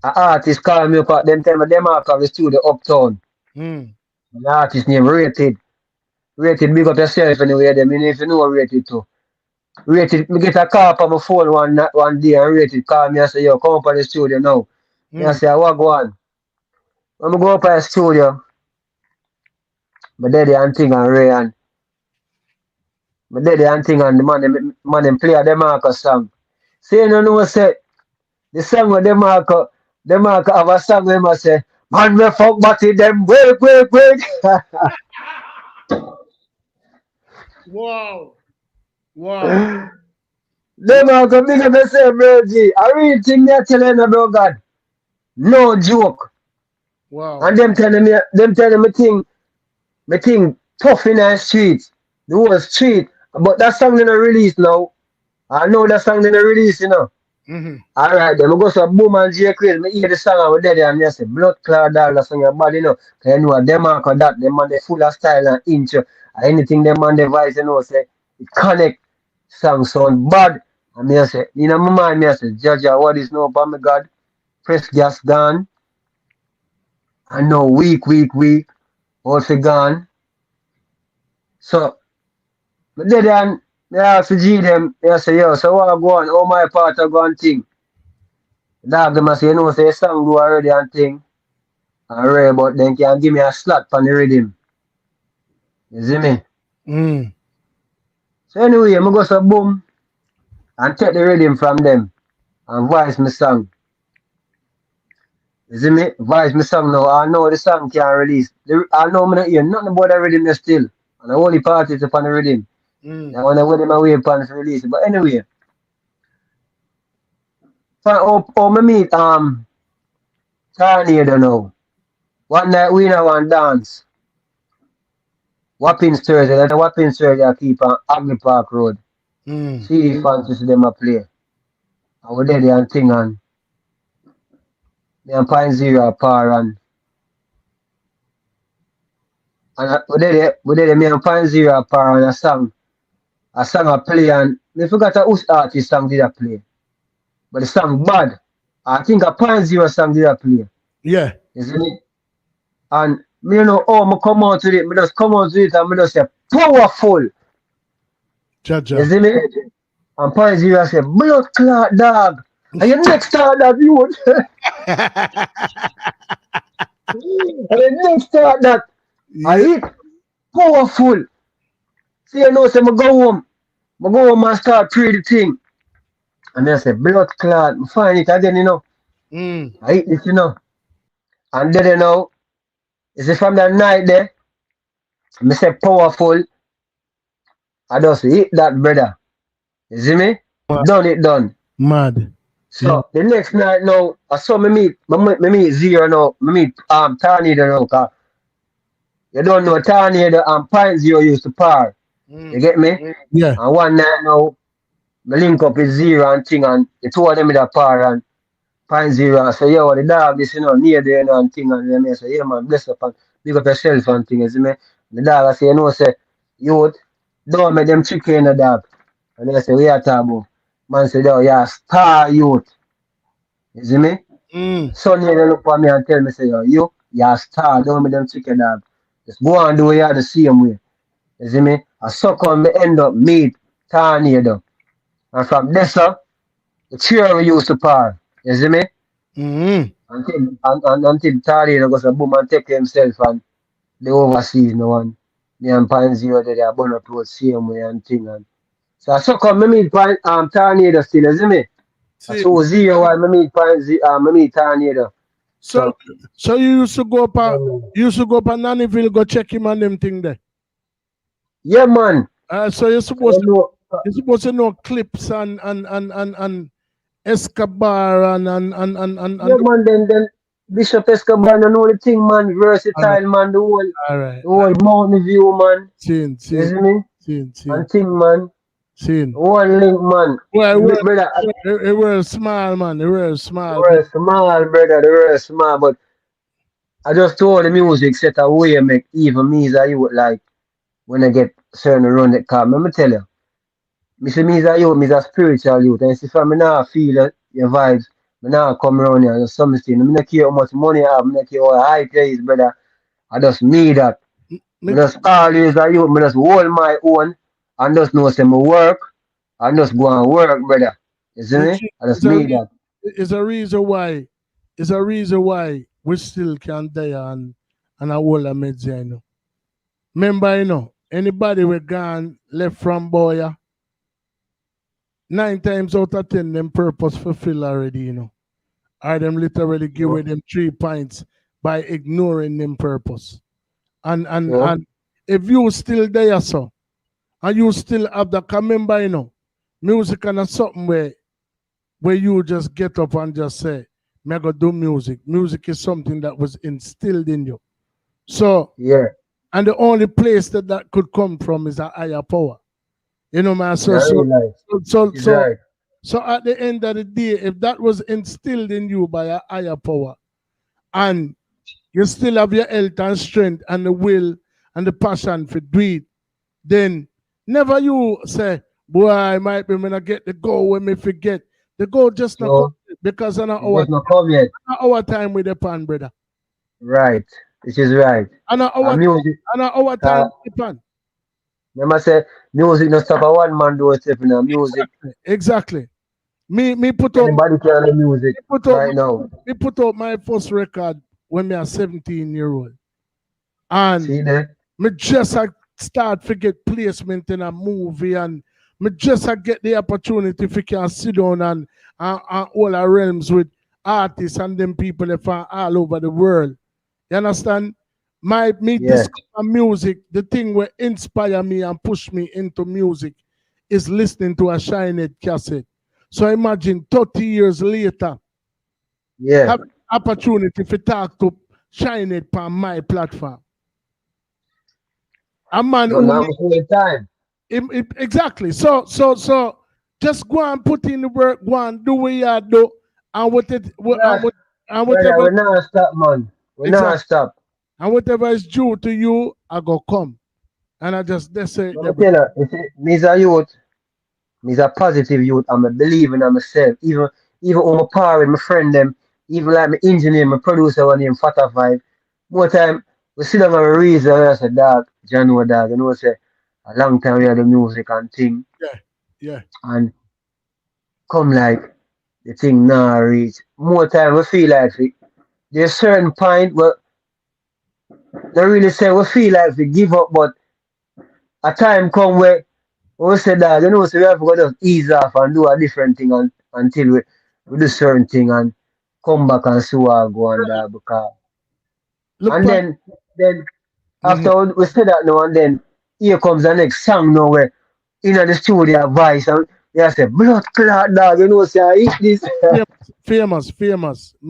artist call me up at them time them out of the studio uptown. The artist name Rated. Rated, big up yourself anyway, them. You know if you know Rated too. Rated, me get a call on my phone one day and Rated call me and say, yo, come up to the studio now. Me I say, what go on? When I go up to the studio, my daddy and thing and Ray and my daddy and thing and the man them play a Demarco song. Say you know say the song with Demarco have a song where I say, man me fuck body them wait. Wow. Wow. Demarco big up yourself, bro G. I real thing they telling about God. No joke. Wow. And them telling me thing tough in the streets. The whole street. But that song didn't release now. I know that song didn't release, you know. Mm-hmm. Alright, then I go to Boom and J Crazy. I hear the song and dead and I say, blood clot dog, that song your body, you know. Cause you know, them man got that, them man they full of style and inch. And anything them man device, you know, say, it connect, song sound bad. And me I say, you know, my mind, me I say, Jaja, what is no, but my God, press gas gone. And now week, also gone. So, but dead and me ask the G them, me I say, yo, so what I go on, all my part I go on thing. Dog them I say, you know, say song do already and thing. And Ray, but then can give me a slot on the rhythm. You see me? So anyway, I go so boom and take the rhythm from them and voice my song. You see me? Voice my song now. I know the song can't release. I know me not hear nothing about the rhythm there still. And the only part is upon the rhythm. I want to them away upon to release it. But anyway. Me meet Tornado now. One night we now want dance. Wapping Thursday, and Wapping Thursday I keep on Agni Park Road. See the fantasy them a play. I was there and thing and me and Pine Zero par and we there me and Pine Zero par and a song I play and me forgot whose artist song did I play. But the song bad. I think a Pine Zero song did I play. Yeah. Isn't it? And me you know me come out with it, me just come out with it and me just say powerful. Jaja. You see me? And Pine Zero say, blood clot dog. And you next start that you would. And the next start that I hit powerful. See you know say I go home. I go home and start pray the thing. And then I say blood clot. I find it again, you know. I hit this, you know. And then you know, you see from that night there, I say powerful. I just hit that brother. You see me? Done. Mad. So the next night now, I saw me meet Zero now, me meet Tornado now, cause you don't know Tornado and Pine Zero used to par. You get me? Yeah. And one night now, me link up with Zero and thing and the two of them in the par and Pine Zero. I say, yo, the dog this, you know, near there and thing and then I say, yeah man, bless up and big up yourself and thing, you see me? The dog I say, you know, say, youth, don't make them chicken in the dog. And then I say, we are talking about. Man said, oh, yeah, star youth. You see me? Sonny they look at me and tell me, say, yo, you're star, don't make them chicken dog. Just go and do it the same way. You see me? I suck on me end up meet Tornado. And from there, sir, the chair we used to par. You see me? Until Tornado goes a boom and take himself and the overseas no one. Me and Pine Zero they are born up the same way and thing and so I suck on me meet Tornado still, you see me? So Zero while me meet me meet Tornado. So you used to go up and Nannyville go check him on them thing there. Yeah man. So you're supposed to know clips and Escobar and yeah man then Bishop Escobar and know the thing man, versatile man, the whole Mountain View man. You see me? And thing man. Seen. One link man. They were small man. They were small. They were small, brother. They were small, but I just told the music set a way make even me as you like when I get certain run that car. Let me tell you. Me say me as a youth, me as a spiritual youth. And see if me now feel your vibes, me now come around here and something. Me not care how much money I have, me not care how high it is, brother. I just need that. I just always a youth, I just hold my own and just know say me work and just go and work, brother. You see me? I just mean that. It's a reason why. It's a reason why we still can die and a whole of meds, you know. Remember, you know, anybody we gone left from boy, 9 times out of 10 them purpose fulfill already, you know. Or them literally give away them 3 points by ignoring them purpose. And if you still there, so, and you still have the remember, you know, music and something where you just get up and just say, "Me go do music." Music is something that was instilled in you. So yeah, and the only place that could come from is a higher power. You know, man. So at the end of the day, if that was instilled in you by a higher power, and you still have your health and strength and the will and the passion for do it, then never you say, "Boy, I might be when I get the goal when me forget." The goal just not come because on our time with the pan, brother. Right, which is right. And our music, our time with the pan. Remember say music no stop a one man do it in music. Exactly. Me put up anybody can do music right now. Me put up my first record when me a 17-year-old. And me just start to get placement in a movie and me just get the opportunity if you can sit down and all our realms with artists and them people that are all over the world. You understand? Discover music, the thing will inspire me and push me into music is listening to a Shinehead cassette. So imagine 30 years later, have opportunity to talk to Shinehead on my platform. A man who time. Exactly. So just go and put in the work, go and do what you do, and whatever. We're not stop, man. We're not stop. And whatever is due to you, I go come. And I just say. Me's a youth. Me's a positive youth. I'm a believer in myself. Even on my parent, my friend them, even like my engineer, my producer, one named Fata Five. More time, we sit down and we reason and I say, dog, John dog, you know, say a long time we had the music and thing. Yeah. And come like the thing now reach. More time we feel like there's certain point where they really say we feel like we give up, but a time come where we say that, you know, so we have to just ease off and do a different thing until we do certain thing and come back and see what go on there because then after we say that now and then here comes the next song now where in the studio voice and you say blood clot dog, you know, say I eat this. famous.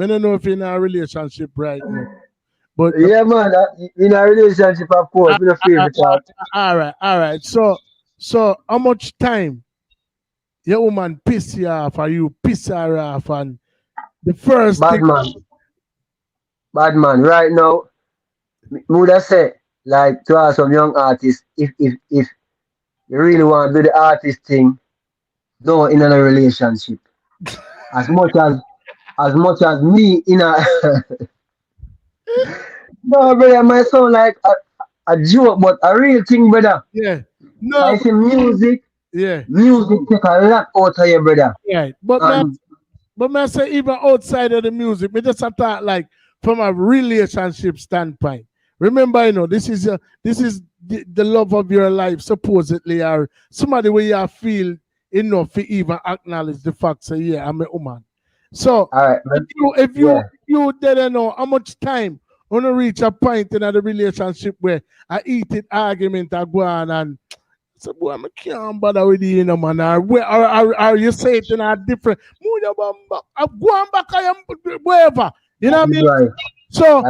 I don't know if you're in a relationship right now. But yeah, man, in a relationship, of course, with a favorite child. All right. So how much time your woman piss you off or you piss her off and the first bad man, right now, would I say, like to ask some young artists, if you really want to do the artist thing, don't in a relationship. As much as me in a no, brother, it might sound like a joke, but a real thing, brother. Yeah. No. I say music. Yeah. Music take a lot out of you, brother. Yeah. But I say even outside of the music, we just start like from a relationship standpoint. Remember, you know, this is the love of your life, supposedly, or somebody where you feel enough to even acknowledge the fact, say, yeah, I'm a woman. So if you didn't know how much time when you reach a point in the relationship where I eat it argument I go on and say, boy, I can't bother with you, know, man. Or you say it in a different I'm going back, I am wherever. You know what I mean? Right. So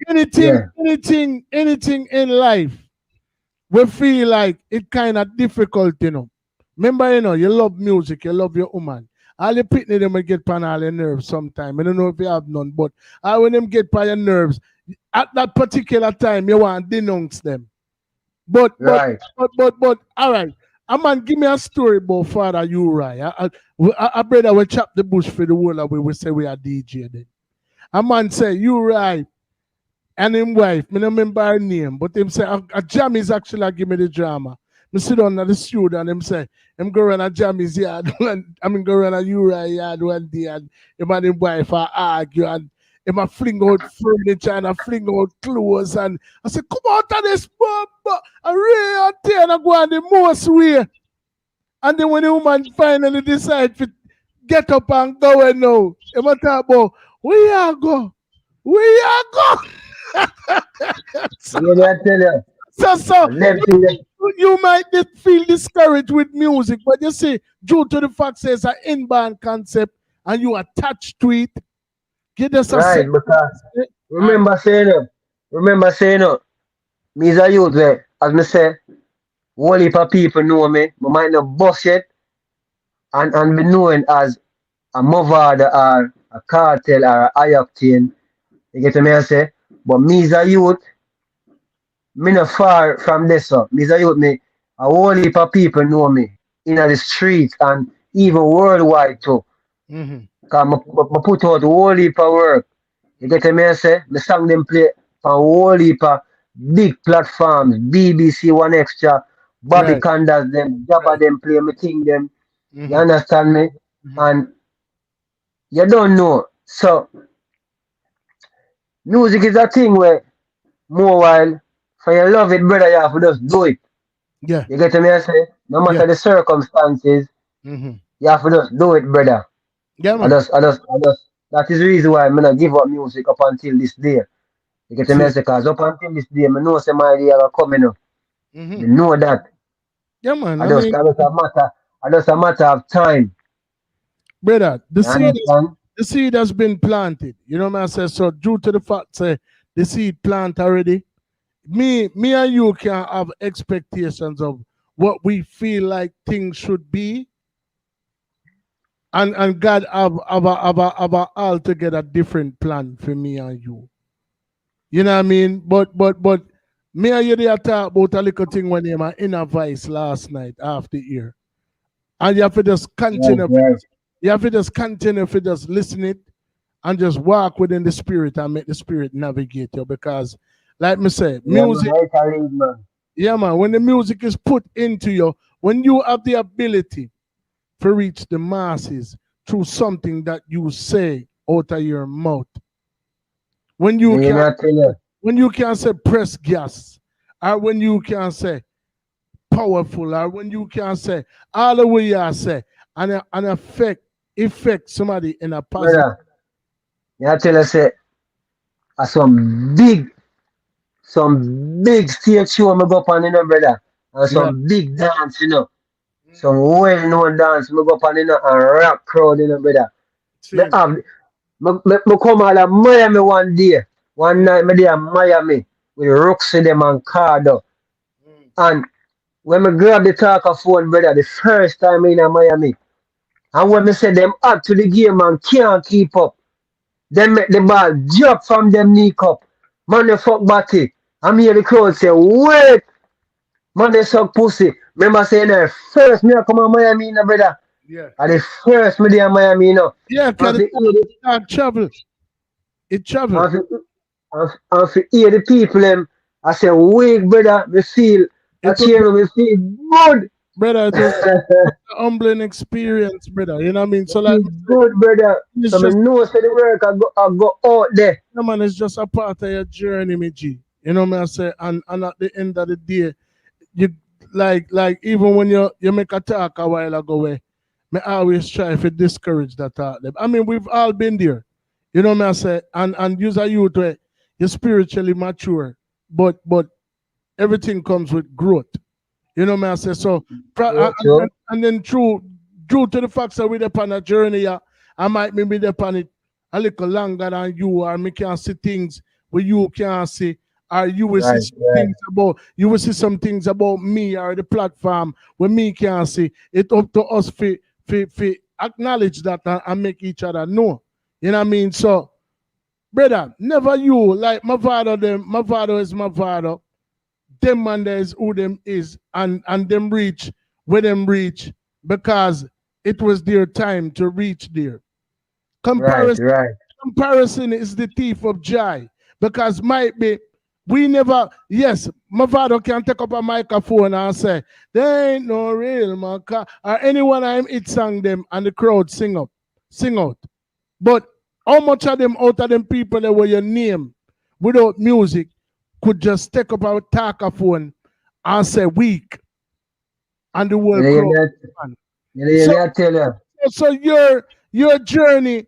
anything in life we feel like it kind of difficult, you know. Remember, you know, you love music, you love your woman. All the pitney them will get pan all your nerves sometime. I don't know if you have none, but when them get by your nerves, at that particular time you want to denounce them. But all right. A man, give me a story about Father Uri. A brother will chop the bush for the whole of we say we are DJ then. A man say, Uri, and him wife, me no remember her name, but him say a jam is actually give me the drama. Me sit down at the studio and him say, him go run a Jammy's yard, I mean go run a Uriah yard one day, and him and him wife are argue, and him a fling out furniture and a fling out clothes, and I say, come out of this bumper, and Ray and Tay and I go on the most way. And then when the woman finally decide to get up and go and now, him a talk about, where you go? Where you go? So you might feel discouraged with music, but you see, due to the fact that it's an inbound concept and you attach to it, get us right, because remember saying it, me as a youth, as me say, whole heap of people know me, I might not bust yet, and be known as a Movada or a Cartel or a Ioctane. You get me I say? But me as a youth, me not far from this. So. Me as a youth, me a whole heap of people know me in the streets and even worldwide too. Because I put out a whole heap of work. You get me I say? My song them play on a whole heap of big platforms, BBC One Extra, Bobby Right. Candas them, Jabba them play me thing them. You understand me? And you don't know. So music is a thing where more while for you love it, brother, you have to just do it. Yeah. You get me I say? No matter the circumstances, you have to just do it, brother. Yeah, man. I just that is the reason why I'm not give up music up until this day. You get me I say? Because up until this day, I know some idea are coming up. You know that. Yeah, man. I just a matter of time. Brother, the seed has been planted. You know what I say? So due to the fact say the seed plant already, me and you can have expectations of what we feel like things should be. And God have a altogether different plan for me and you. You know what I mean? But me and you there talk about a little thing when you my inner voice last night after here. And you have to just continue. You have to just continue to just listen it and just walk within the spirit and make the spirit navigate you. Because, like me say, music. Yeah, man. When the music is put into you, when you have the ability to reach the masses through something that you say out of your mouth, when you can say press gas, or when you can say powerful, or when you can say all the way you say, and affect somebody in a positive. Brother, I tell you, say, some big stage show I go up on, brother, and some big dance, some well-known dance I go up on, and rap crowd, brother. Me come out of Miami one day. One night, me there in Miami with Roxy them and Cardo. And when me grab the talker phone, brother, the first time in Miami, and when me say them up to the game and can't keep up, them make the ball drop from them knee cup. Man, they fuck body. I'm hear the crowd say, wait! Man, they suck pussy. Remember saying that first me I come to Miami, brother. Yeah. And the first me there in Miami, Yeah, because it travel. It travel. And to hear the people, I say, wait, brother, me feel, I cheer me feel good. Brother, just a humbling experience, brother. You know what I mean? So like good, brother. So I know say the work I go out there. Yeah, man, it's just a part of your journey, me G. You know what I say? And at the end of the day, you like even when you make a talk a while ago where me always try to discourage that talk. I mean, we've all been there. You know what I say? And use a youth where you're spiritually mature, but everything comes with growth. You know what I say? So and then due to the fact that we're upon a journey, I might be upon it a little longer than you, or me can see things where you can't see, or you will see some things about me or the platform where me can't see. It's up to us to acknowledge that and make each other know. You know what I mean? So, brother, never you like my father is my father. Them man there is who them is, and them reach where them reach because it was their time to reach there. Comparison is the thief of joy. Because might be we never, yes, my father can take up a microphone and say, there ain't no real man. Or anyone I'm it song them and the crowd sing out. But how much of them out of them people that were your name without music could just take up a microphone and say weak and the world crowd. I tell you. So your journey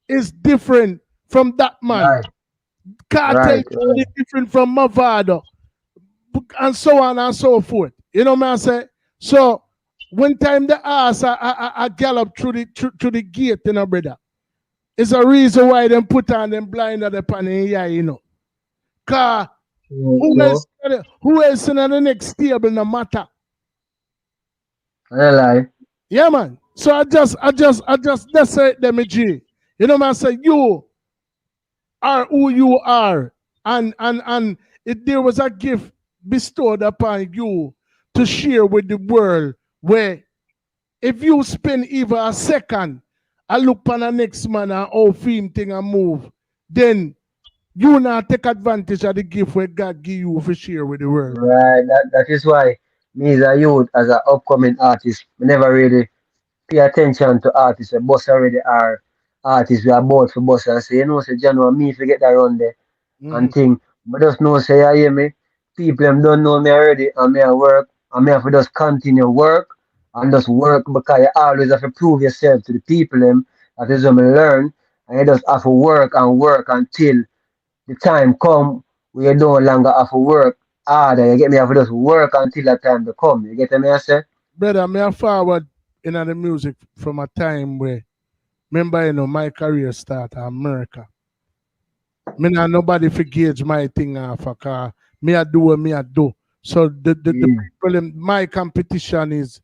is different from that man. Right. Cartel is different from my father. And so on and so forth. You know what I say? So when time the ass I gallop through the gate, you know, brother. It's a reason why them put on them blind at the pan in here, you know. Cause who else in the next table no matter. I lie. Yeah, man. So I just that's it, them G. You know what I say? You are who you are. And if there was a gift bestowed upon you to share with the world where if you spend even a second, I look upon the next man and how film thing and move, then you not take advantage of the gift where God give you for share with the world. Right. That is why me as a youth, as an upcoming artist, I never really pay attention to artists. The boss already are artists we are both for boss and say, you know, say John me forget that run there and thing. But just know say I hear me. People them don't know me already and me I work and me have to just continue work and just work because you always have to prove yourself to the people them. That is when I learn and you just have to work until the time come where you no longer have to work harder. You get me have to just work until that time to come. You get me I say? Brother, me I forward in the music from a time where remember, you know, my career start in America. Me not nobody forgets my thing off car. Me I do what me I do. So the people in my competition is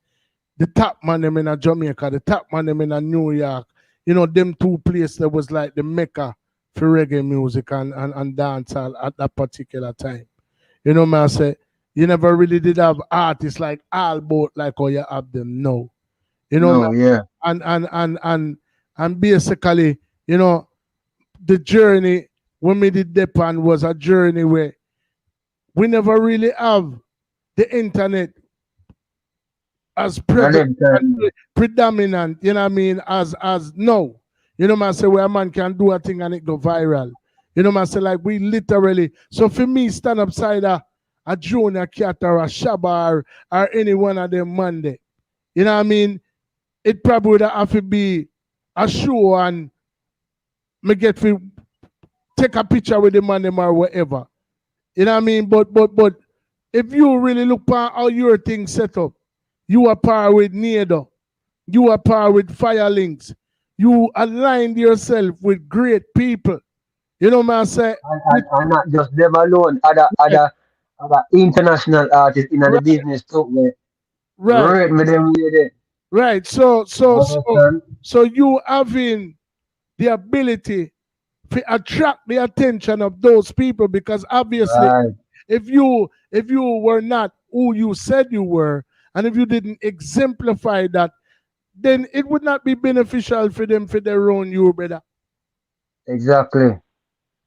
the top man them in Jamaica, the top man them in New York. You know, them two places that was like the mecca for reggae music and dancehall at that particular time. You know, man, I say you never really did have artists like all both like how you have them now. You know, no, yeah. And basically, you know, the journey when we did Depan was a journey where we never really have the internet as predominant, you know what I mean, as no. You know, I say where a man can do a thing and it go viral. You know, I say like we literally, so for me, stand upside a Junior Cat or a Shabba or any one of them Monday. You know what I mean? It probably would have to be a show and me get to take a picture with the man them or whatever. You know what I mean? But if you really look at how your thing set up, you are par with Nedo, you are par with Firelinks, you aligned yourself with great people. You know what I say? And not just them alone, other international artists in the business too. Right. Me them there. Right. So you having the ability to attract the attention of those people because obviously if you were not who you said you were and if you didn't exemplify that, then it would not be beneficial for them for their own you, brother. Exactly.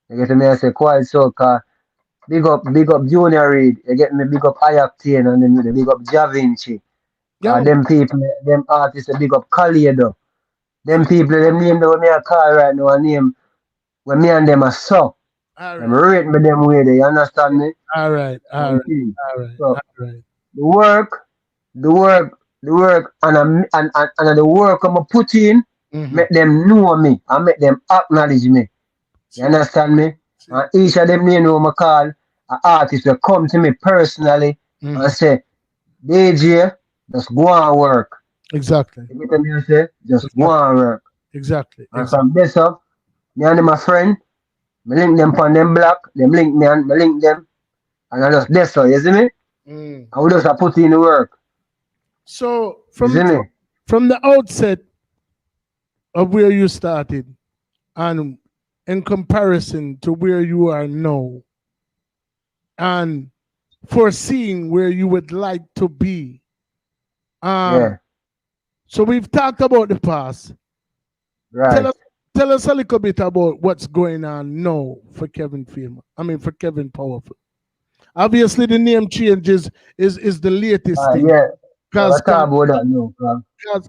You get me? I say quite so car. Big up Junior Reid. You get me? Big up Ayaptain and then big up Javinci. Them people, them artists, big up Kalido. Them people, them name that me a call right now, a name when me and them are so. Them rate me them way there, you understand me? All right. So, the work, and the work I'm put in, make them know me and make them acknowledge me. You understand me? And each of them, you know, I call an artist will come to me personally and say, DJ, just go and work. Exactly. You get me? I say, just go and work. Exactly. And from this up, me and my friend, me link them on them block, them link me and me link them, and I just this so, you see me? I will just put in the work. So from the outset of where you started and in comparison to where you are now and foreseeing where you would like to be. So we've talked about the past. Right. tell us a little bit about what's going on now for Kevin Famous. I mean, for Kevin Powerful. Obviously, the name change is the latest thing. Yeah. Cause, Talk about that now.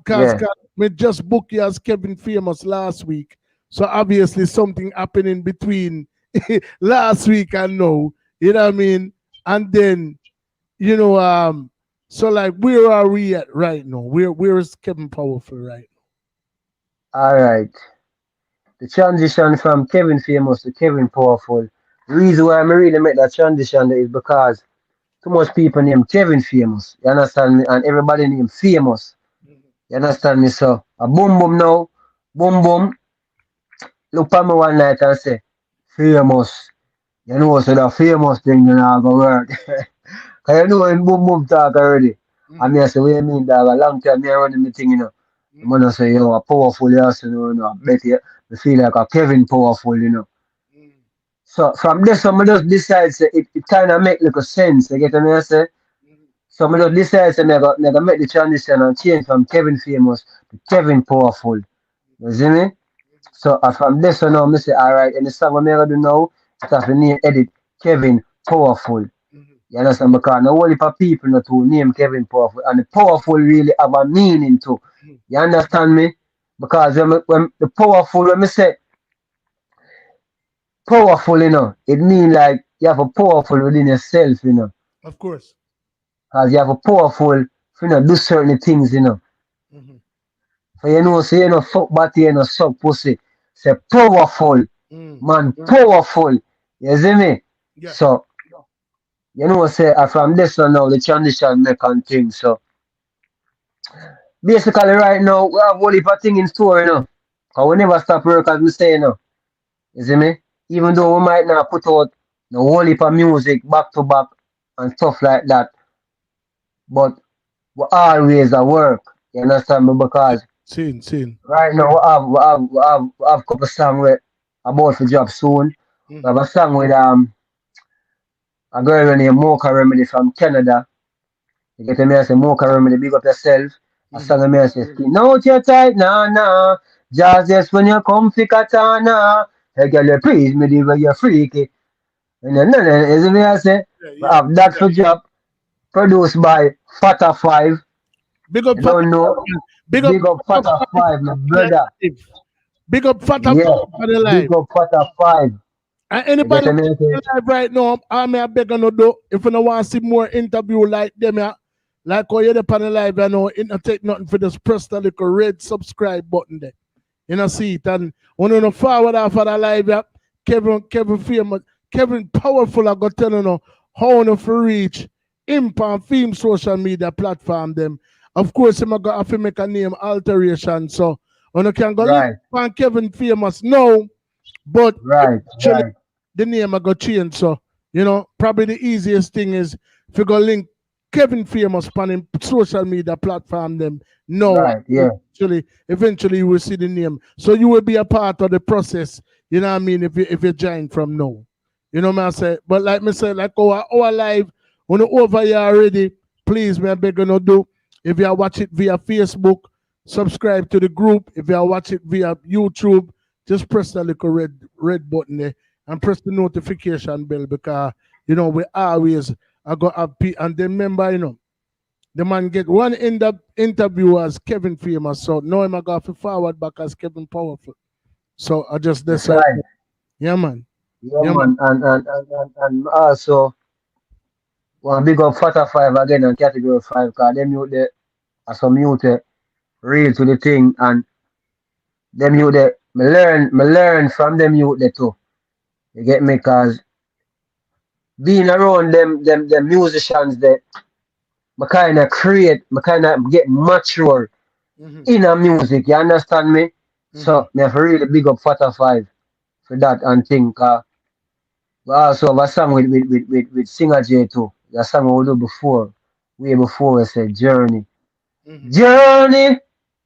cause we just booked you as Kevin Famous last week. So obviously something happening between last week and now. You know what I mean? And then, you know, so like where are we at right now? Where is Kevin Powerful right now? All right. The transition from Kevin Famous to Kevin Powerful. The reason why I really make that transition is because too much people name Kevin Famous. You understand me? And everybody name Famous. You understand me? So a boom boom now, boom boom. Look at me one night and say, Famous. You know, so the famous thing you know go work. Cause you know when boom boom talk already. I mean I say, what you mean dog? A long time me running me thing, you know. The man say, yo, a powerful yes, you know, I bet you feel like a Kevin Powerful, you know. So from this one, I just decide say it kind of make like a sense. You get what I say? So I just decide say I got make the transition and change from Kevin Famous to Kevin Powerful. You see me? So from this one now, I say, alright, and the song what I gonna do now, it have to name edit Kevin Powerful. You understand? Because no whole heap of people not to name Kevin Powerful. And the powerful really have a meaning too. You understand me? Because when the powerful, when I say powerful, you know, it means like you have a powerful within yourself, you know. Of course. Because you have a powerful, you know, do certain things, you know. So you know, say you know, fuck body, you know, suck pussy. Say powerful, man, powerful. You see me? Yeah. So, you know, say from this one now, the transition make and thing. So, basically, right now, we have a whole heap of thing in store, you know. Because we never stop work, as we say, you know. You see me? Even though we might not put out the whole heap of music back to back and stuff like that, but we always at work. You understand me? Because Seen. right now we have a couple songs with about to drop soon. We have a song with a girl named Mocha Remedy from Canada. You get me? I say Mocha Remedy, big up yourself. A song of me I say, skin out your tight, nah. Just when you come fi katana. Hey girl, you please me the way you're freaky. And then, isn't me I say? We have that for drop. Produced by Fata 5. Big up you don't know. Big up Fata 5, my brother. Big up Fata 5 for the live. Big up Fata 5. And anybody live right now, I beg you no do. If you don't want to see more interview like them, like how you're the panel live, you know, it don't take nothing for just press the little red subscribe button there. You know, see it. And when you know forward after the live, Kevin Famous, Kevin Powerful, I got tell you know how to reach imp and film social media platform them. Of course, I'm gonna have to make a name alteration. So when you can go on Kevin Famous now, but actually the name I got change. So you know, probably the easiest thing is if you go link Kevin Famous on him social media platform them. No, eventually you will see the name. So you will be a part of the process, you know what I mean, if you join from now. You know what I say? But like me say, like our live, when you over here already, please me I beg you no do. If you watch it via Facebook, subscribe to the group. If you watch it via YouTube, just press the little red button there and press the notification bell because you know we always I got happy and then remember, you know, the man get one interview as Kevin Famous, so now I'm going to forward back as Kevin Powerful. So I just decided. Right. Yeah, man. Yeah, man. And also, one big up Fata 5 again and Category 5 because them youth there are some youth real to the thing and them youth there, me learn from them youth there too. You get me? Because being around them musicians that I kind of get mature in a music, you understand me? So me have to really big up Fata 5 for that and think we also have a song with Singer J too. The song we do before, way before we said Journey. Journey,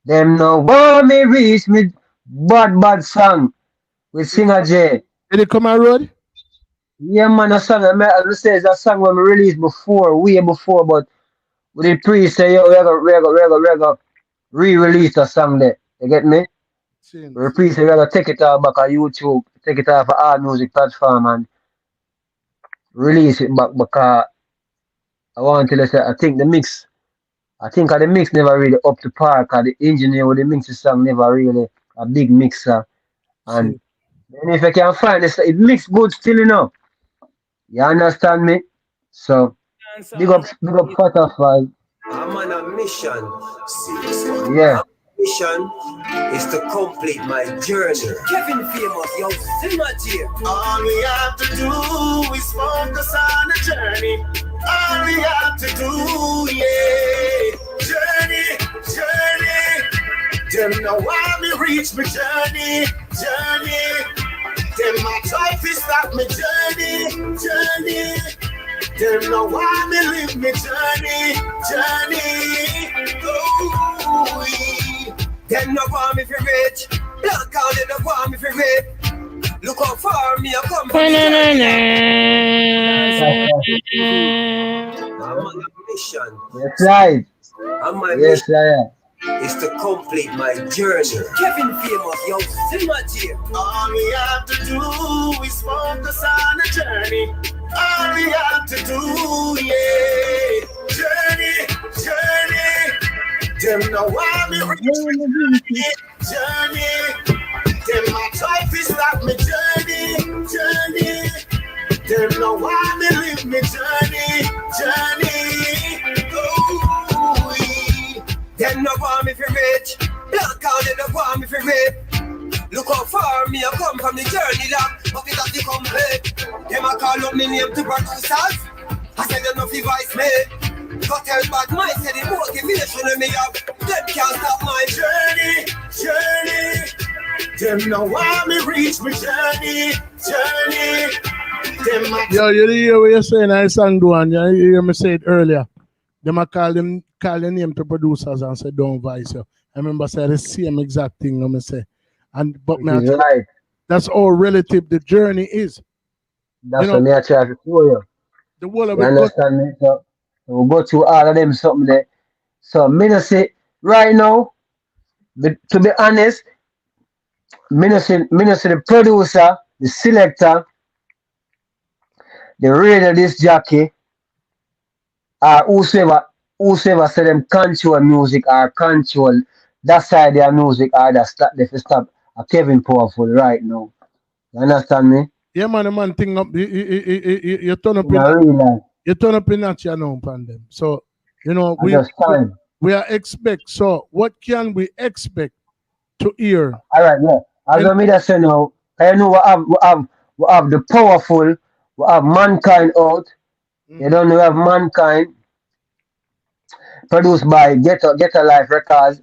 them no want me reach me bad song with Singer J. Did it come on road? Yeah man, a song I say it's a song when we released before, way before, but we did pre say yo we go re-release a song there. You get me? We're pretty sure we're gonna take it off back on YouTube, take it off of all music platform and release it back because I want to tell you say, I think the mix never really up to par because the engineer with the mix the song never really a big mixer. And then if I can find this, it mix good still, you know. You understand me? So big up Spotify. I'm on a mission. Yeah. Mission is to complete my journey. Kevin Famous, yo, sing my dear. All we have to do is focus on the journey. All we have to do, yeah. Journey. Them know why me reach my journey. Them my try to stop my journey. Them know why me live my journey. Oh, them no want me for rich. Black out them no want me for rich. Look how far me I come from. I'm on a mission. That's right. And my yes, mission is to complete my journey. Kevin Famous, yo, sing my dear. All we have to do is focus on the journey. All we have to do, yeah. Journey. Them know why me reach journey. Them my try to stop me journey. Them know why me live me journey. Oh, them no want me for rich. Black out them no want me for rich. Look how far me I come from the journey long, but it has to complete. Them a call up me name to producers. I said them no fi vice me. But tell back my say the motivation me up. Them can't stop my journey. Them know why me reach my journey. Them yo, you hear what you're saying? I sang one. You hear me say it earlier. Them a call your name to producers and say don't vice you. I remember say the same exact thing. Me say, but me right. That's all relative. The journey is. That's what me I try to show you. The whole of you it. Understand me? So we'll go through all of them something there. So me not say right now. To be honest, me not say the producer, the selector, the radio disc jockey, or whosoever say them control music or control that side of their music or that stop a Kevin Powerful right now. You understand me? Yeah, man, the man thing up. You turn up you turn up in that, you know, upon them. So, you know, we are expect. So, what can we expect to hear? All right, yeah. As I made say now, I know we have the Powerful, we have Mankind out. You don't know we have Mankind produced by Get a Life Records.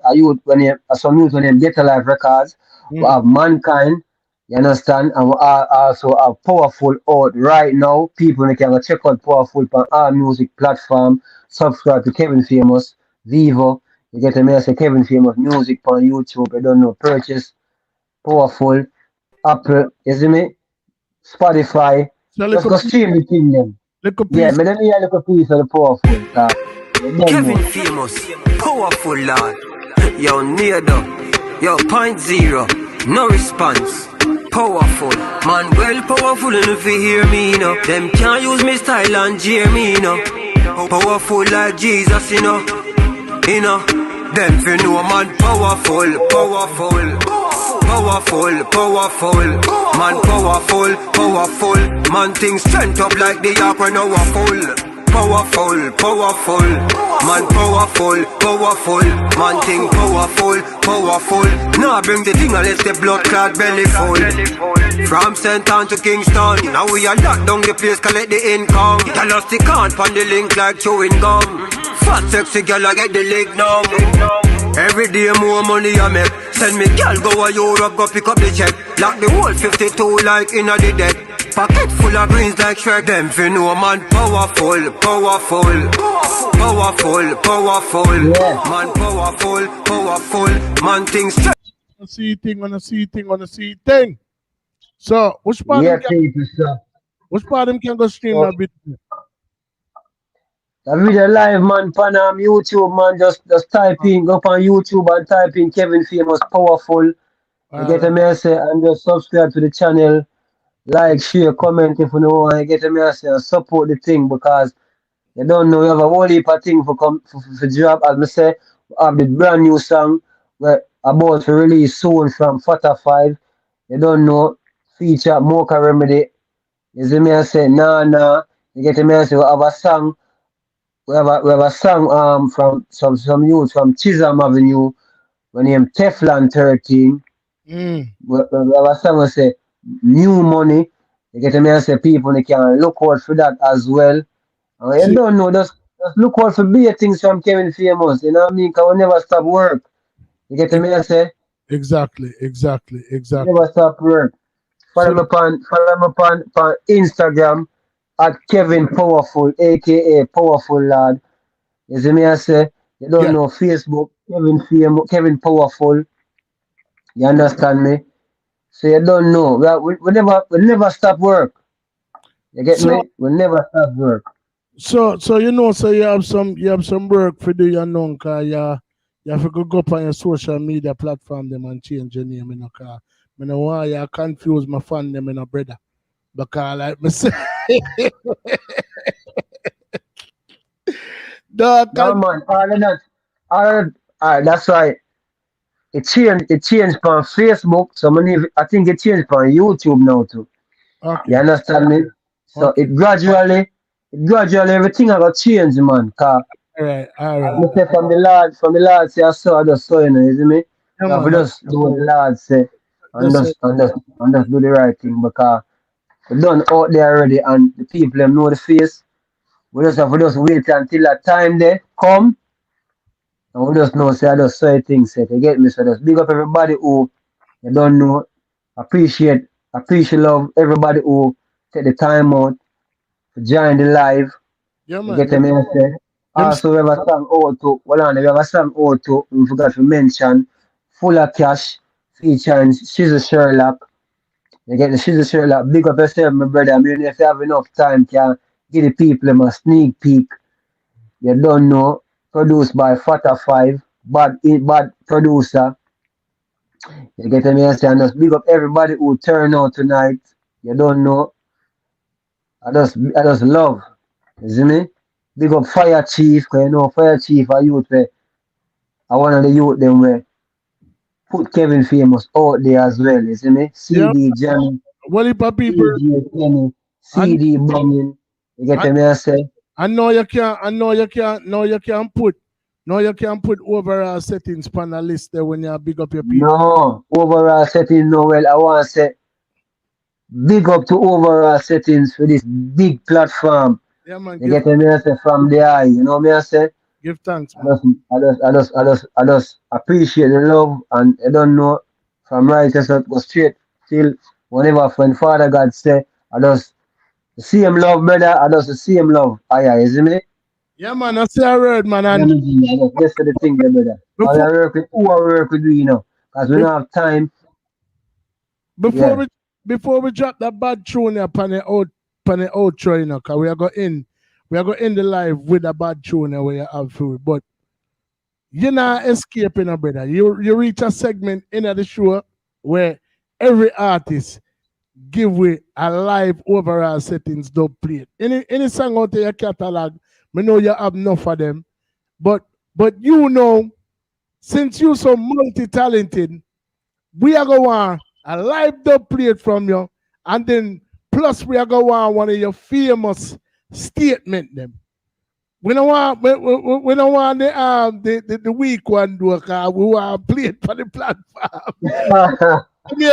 Some youth when them Get a Life Records. We have Mankind. You understand? And we also have Powerful out right now. People can go check out Powerful on our music platform. Subscribe to Kevin Famous, Vivo. You get a message Kevin Famous music on YouTube. You don't know, purchase Powerful, Apple, you see me? Spotify. So just go stream the thing then. Yeah, me let me hear a little piece of the Powerful. Kevin Famous, Powerful Lord. Yo, Nedo, yo, 0.0, no response. Powerful, man, well powerful enough to hear me, you know. Them can't use me style and jeer me, you know. Powerful like Jesus, you know. Them fi know man powerful. Man powerful. Man things strength up like the ark when our full. Powerful. Man powerful. Man thing powerful. Now bring the thing and let the blood clot belly full. From St. Ann to Kingston, now we are locked down the place, collect the income. Tell us the can't pan the link like chewing gum. Fat sexy girl I get the leg numb. Every day more money I make. Send me girl go a Europe, go pick up the check. Lock the whole 52 like in the dead. Pocket full of greens like Shrek. Them fi know man powerful. Man powerful. Man things straight. See thing. So which part of them can go stream that bit? I read a live man pan YouTube man, just type in, go up on YouTube and type in Kevin Famous Powerful. You get me I say, and just subscribe to the channel, like, share, comment if you know want. You get me I say, and support the thing because you don't know you have a whole heap of thing for job. As me say, we have the brand new song where about to release soon from Fata 5. You don't know, feature Mocha Remedy. You see me I say, nah. You get me I say, we have a song. We have a song from some youth from Chisholm Avenue when named Teflon 13. We have a song we say New Money. You get me I say people they can look out for that as well. You don't know, just look out for bigger things from Kevin Famous, you know what I mean? Cause we never stop work. You get me I say? Exactly. We never stop work. Follow me on Instagram at Kevin Powerful, aka Powerful Lad. You see me I say? You don't know Facebook, Kevin Powerful. You understand me? So you don't know. We never stop work. You get So me? We never stop work. so you have some work for do you know, cause you have to go up on your social media platform them and change your name, you know, cause I know why you confuse my fan them, you know, brother. Because like me say, dog, No man, all of that. Alright, that's right. It changed from Facebook, so I think it changed from YouTube now too. okay, You understand me? So okay, it gradually everything I got change, man. Cause all as right. me say from the Lord say I saw, I just saw, you know, you see me? Yeah, So if we man, just do what the Lord say and that's just do the right thing because we done out there already and the people them know the face. We just have to just wait until that time there come and we just know say I just saw things set. You get me? So just big up everybody who you don't know. Appreciate love everybody who take the time out to join the live. yeah, You man. get me? I say. Them Also, we have a song auto. Well, on, we have a song auto. We forgot to mention. Full of Cash featuring Shizzle Sherlock. You get the Shizzle Sherlock. Big up yourself, my brother. I mean, if you have enough time, can give the people them a sneak peek. You don't know. Produced by Fata 5. Bad producer. You get me? I say, and just big up everybody who turn out tonight. You don't know. I just love. You see me? Big up Fire Chief, cause you know Fire Chief are youth where I one of the youth them where put Kevin Famous out there as well, you see me? yeah, CD Johnny, well, if people DJ Kenny, and CD Bumming. You get and me I say? I know you can't. I know you can't. No, you can't put. No, you can put overall settings on the list there when you big up your people. No, overall setting no well. I want to say big up to overall settings for this big platform. Yeah, man. You get me I say from the eye, you know me I say? Give thanks, I man. just, I just appreciate the love, and I don't know from righteous that go straight till whenever when Father God say, I just the same love, brother. I just the same love. Aye, you see me? Yeah, man. I say a word, man. Yeah, And me G, I just listen to the thing, there, brother. I before work with who I work with, you know, because we be- don't have time. before Yeah. we drop that bad tune upon the outro, you know, cause we are going in the live with a bad tune where you have food, but you're not escaping, brother. You reach a segment in the show where every artist give we a live overall settings dub plate. Any song out of your catalog, me know you have enough of them. But you know, since you so multi-talented, we are going to want a live dub plate from you, and then plus we are going to want one of your famous statement them. We don't want we don't want the weak one do because we want to play it for the platform.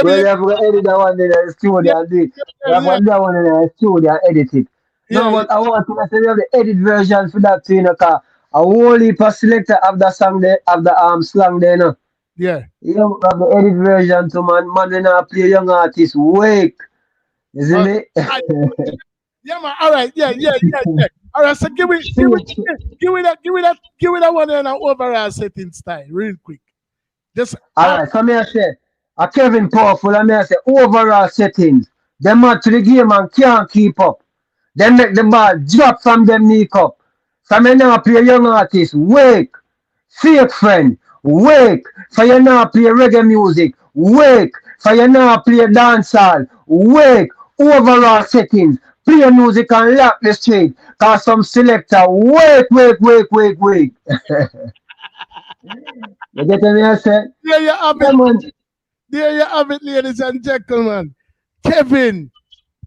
Well, you have to edit that one in the studio and do it. You have to do that one in the studio and edit it. No, but I want to say you have the edit version for that too, you know, cause a whole heap of selector of the song there, of the slang there, you know. Yeah. You have the edit version to man when I play young artist wake. You see me? Yeah, man. All right. Yeah. All right. So give it that one in an overall setting style, real quick. Just Alright, so me I say, a Kevin Powerful, and me I say overall settings. Them match to the game and can't keep up. Them make the ball drop from them knee cup. So me now play young artist, wake. Fake friend, wake. So you now play reggae music, Wake. For you now play dancehall. Wake. Overall settings. Play music and lock the street. Cause some selector. Wake. You get me, I say? There you have Yeah, man. it. There you have it, ladies and gentlemen. Kevin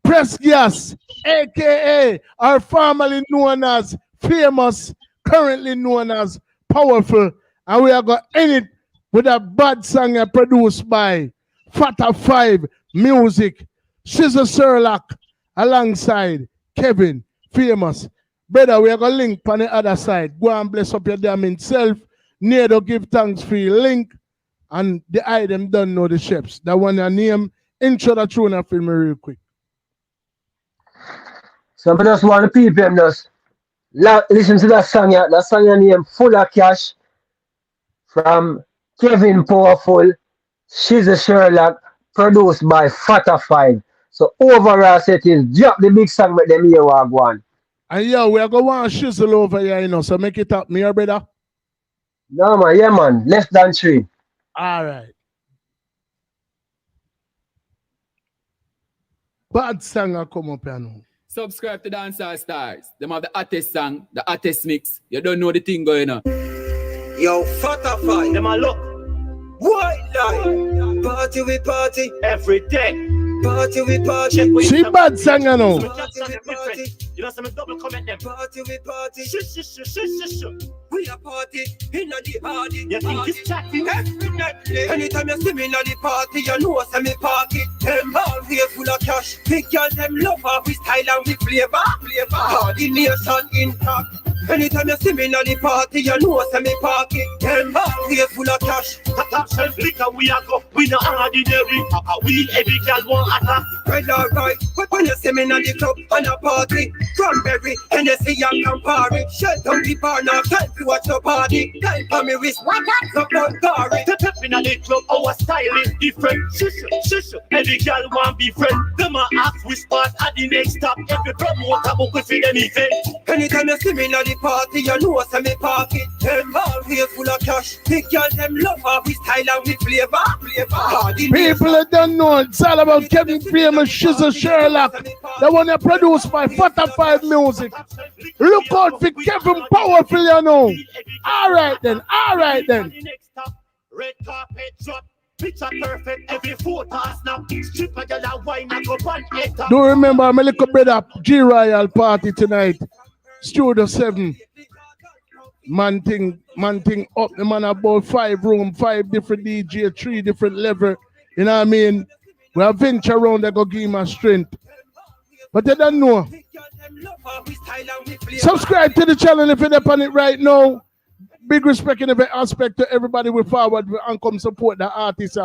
Press Gas, aka or formerly known as Famous, currently known as Powerful, and we are going to end it with a bad song produced by Fata 5 Music, Scissor Sherlock, alongside Kevin Famous. Brother, we are going to link on the other side. Go and bless up your damn self. Near to give thanks for your link. And the item don't know the chefs. That one your name. Intro the tune and film me real quick. Some just want the people them just listen to that song. That song name Full of Cash from Kevin Powerful, She's a Sherlock, produced by Fata 5. So overall settings, drop the big song with them here one. And yo, we are going to shizzle over here, you know, so make it up, me, your brother. No man, yeah man, less than 3. All right. Bad song come up here now. Subscribe to Dancehall Stars. Them have the hottest song, the hottest mix. You don't know the thing going on. Yo, Fata 5. Them a look. White lie. Party we party. Every day. Party we party. She bad song, you know. You know, some double comment them. Party we party. Shush. We a party in the party. You think it's chatting? Definitely. Anytime you see me in the party, you know I me party. Them always full of cash. Big girls them love our style and we flavor. Coordination intact. Anytime you see me in the party, you know I me party. Them always full of cash. Top shelf liquor we a go. We no ordinary. We every girl want attack. Well alright, but when you see me in the club on a party, Cranberry, Hennessy and Campari. Shut down the bar now, time to watch your party. Time for me wrist, what that? So Campari. Step up in the club, our style is different. Shush. Every girl want be friend. Them a ask which part at the next stop. Every promoter book will see them event. Anytime you see me in the party, you know I me party. Them always full of cash. Big girls them love our style and we flavor. People don't know it's all about Kevin Famous, She's a Sherlock. The one that produced by Fata 5 Music. Look out for Kevin Powerful, you know. All right then. Red carpet drop. Picture perfect. Every photo snap. Strip a girl and wine and go on head. Do remember my little brother G Royal party tonight. Studio 7. Man thing up. The man about 5 room, 5 different DJ, 3 different level. You know what I mean? We have venture around that go give him a strength. But they don't know. Subscribe to the channel if you're up on it right now. Big respect in every aspect to everybody we forward and come support the artists.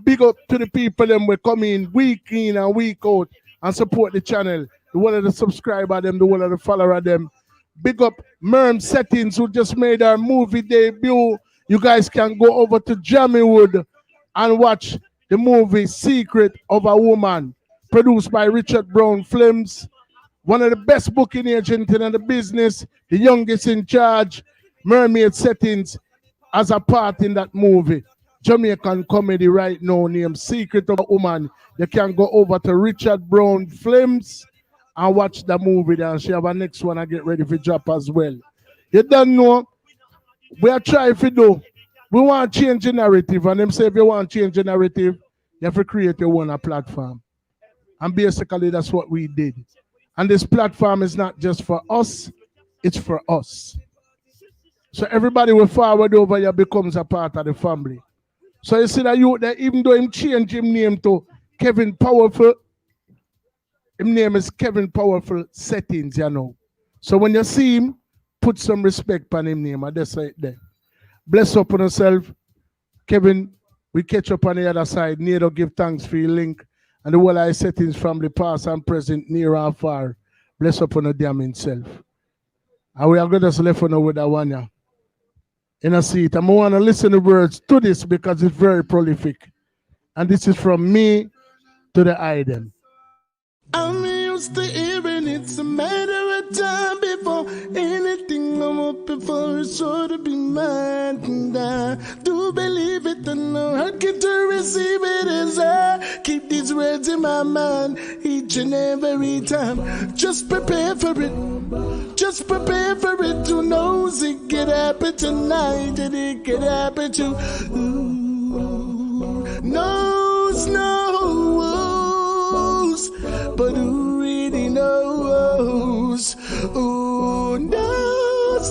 Big up to the people them we come in week in and week out and support the channel. The one of the subscriber them, the one of the follower them. Big up Merm Settings who just made our movie debut. You guys can go over to Jammywood and watch the movie Secret of a Woman, produced by Richard Brown Films. One of the best booking agents in the business, the youngest in charge. Mermaid Settings as a part in that movie. Jamaican comedy right now named Secret of a Woman. You can go over to Richard Brown Films and watch the movie there. She have a next one I get ready for drop as well. You don't know, we are trying to do. We want to change the narrative, and them say if you want to change the narrative, you have to create your own platform. And basically that's what we did. And this platform is not just for us, it's for us. So everybody will forward over here becomes a part of the family. So you see that you that even though him change his name to Kevin Powerful, his name is Kevin Powerful Settings, you know. So when you see him, put some respect on his name. And that's right there. Bless up on yourself. Kevin, we catch up on the other side. Near to give thanks for your link. And the whole I settings from the past and present, near and far. Bless up on the damn himself. And we are going to left on with that one, yeah. In a seat. I want to listen to words to this because it's very prolific. And this is from me to the item. I'm used to hearing it's a matter of time before anything I'm up for a soul to be mine. And I do believe it, and no heart get to receive it as I keep these words in my mind each and every time. Just prepare for it. Just prepare for it. Who knows it could happen tonight, and it could happen to knows, but who really knows? Who knows,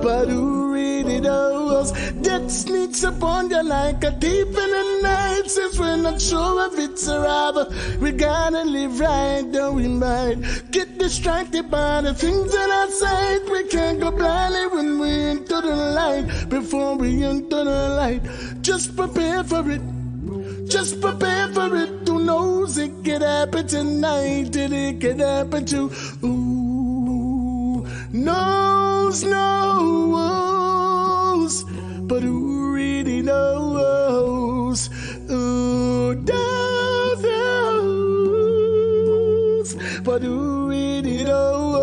but who really knows? Death sneaks upon you like a thief in the night. Since we're not sure if it's arrival, we gotta live right, though we might get distracted by the things that are outside. We can't go blindly when we enter the light. Before we enter the light, just prepare for it. Just prepare for it. Who knows it could happen tonight, and it could happen to knows, but who really knows? Who knows, but who really knows?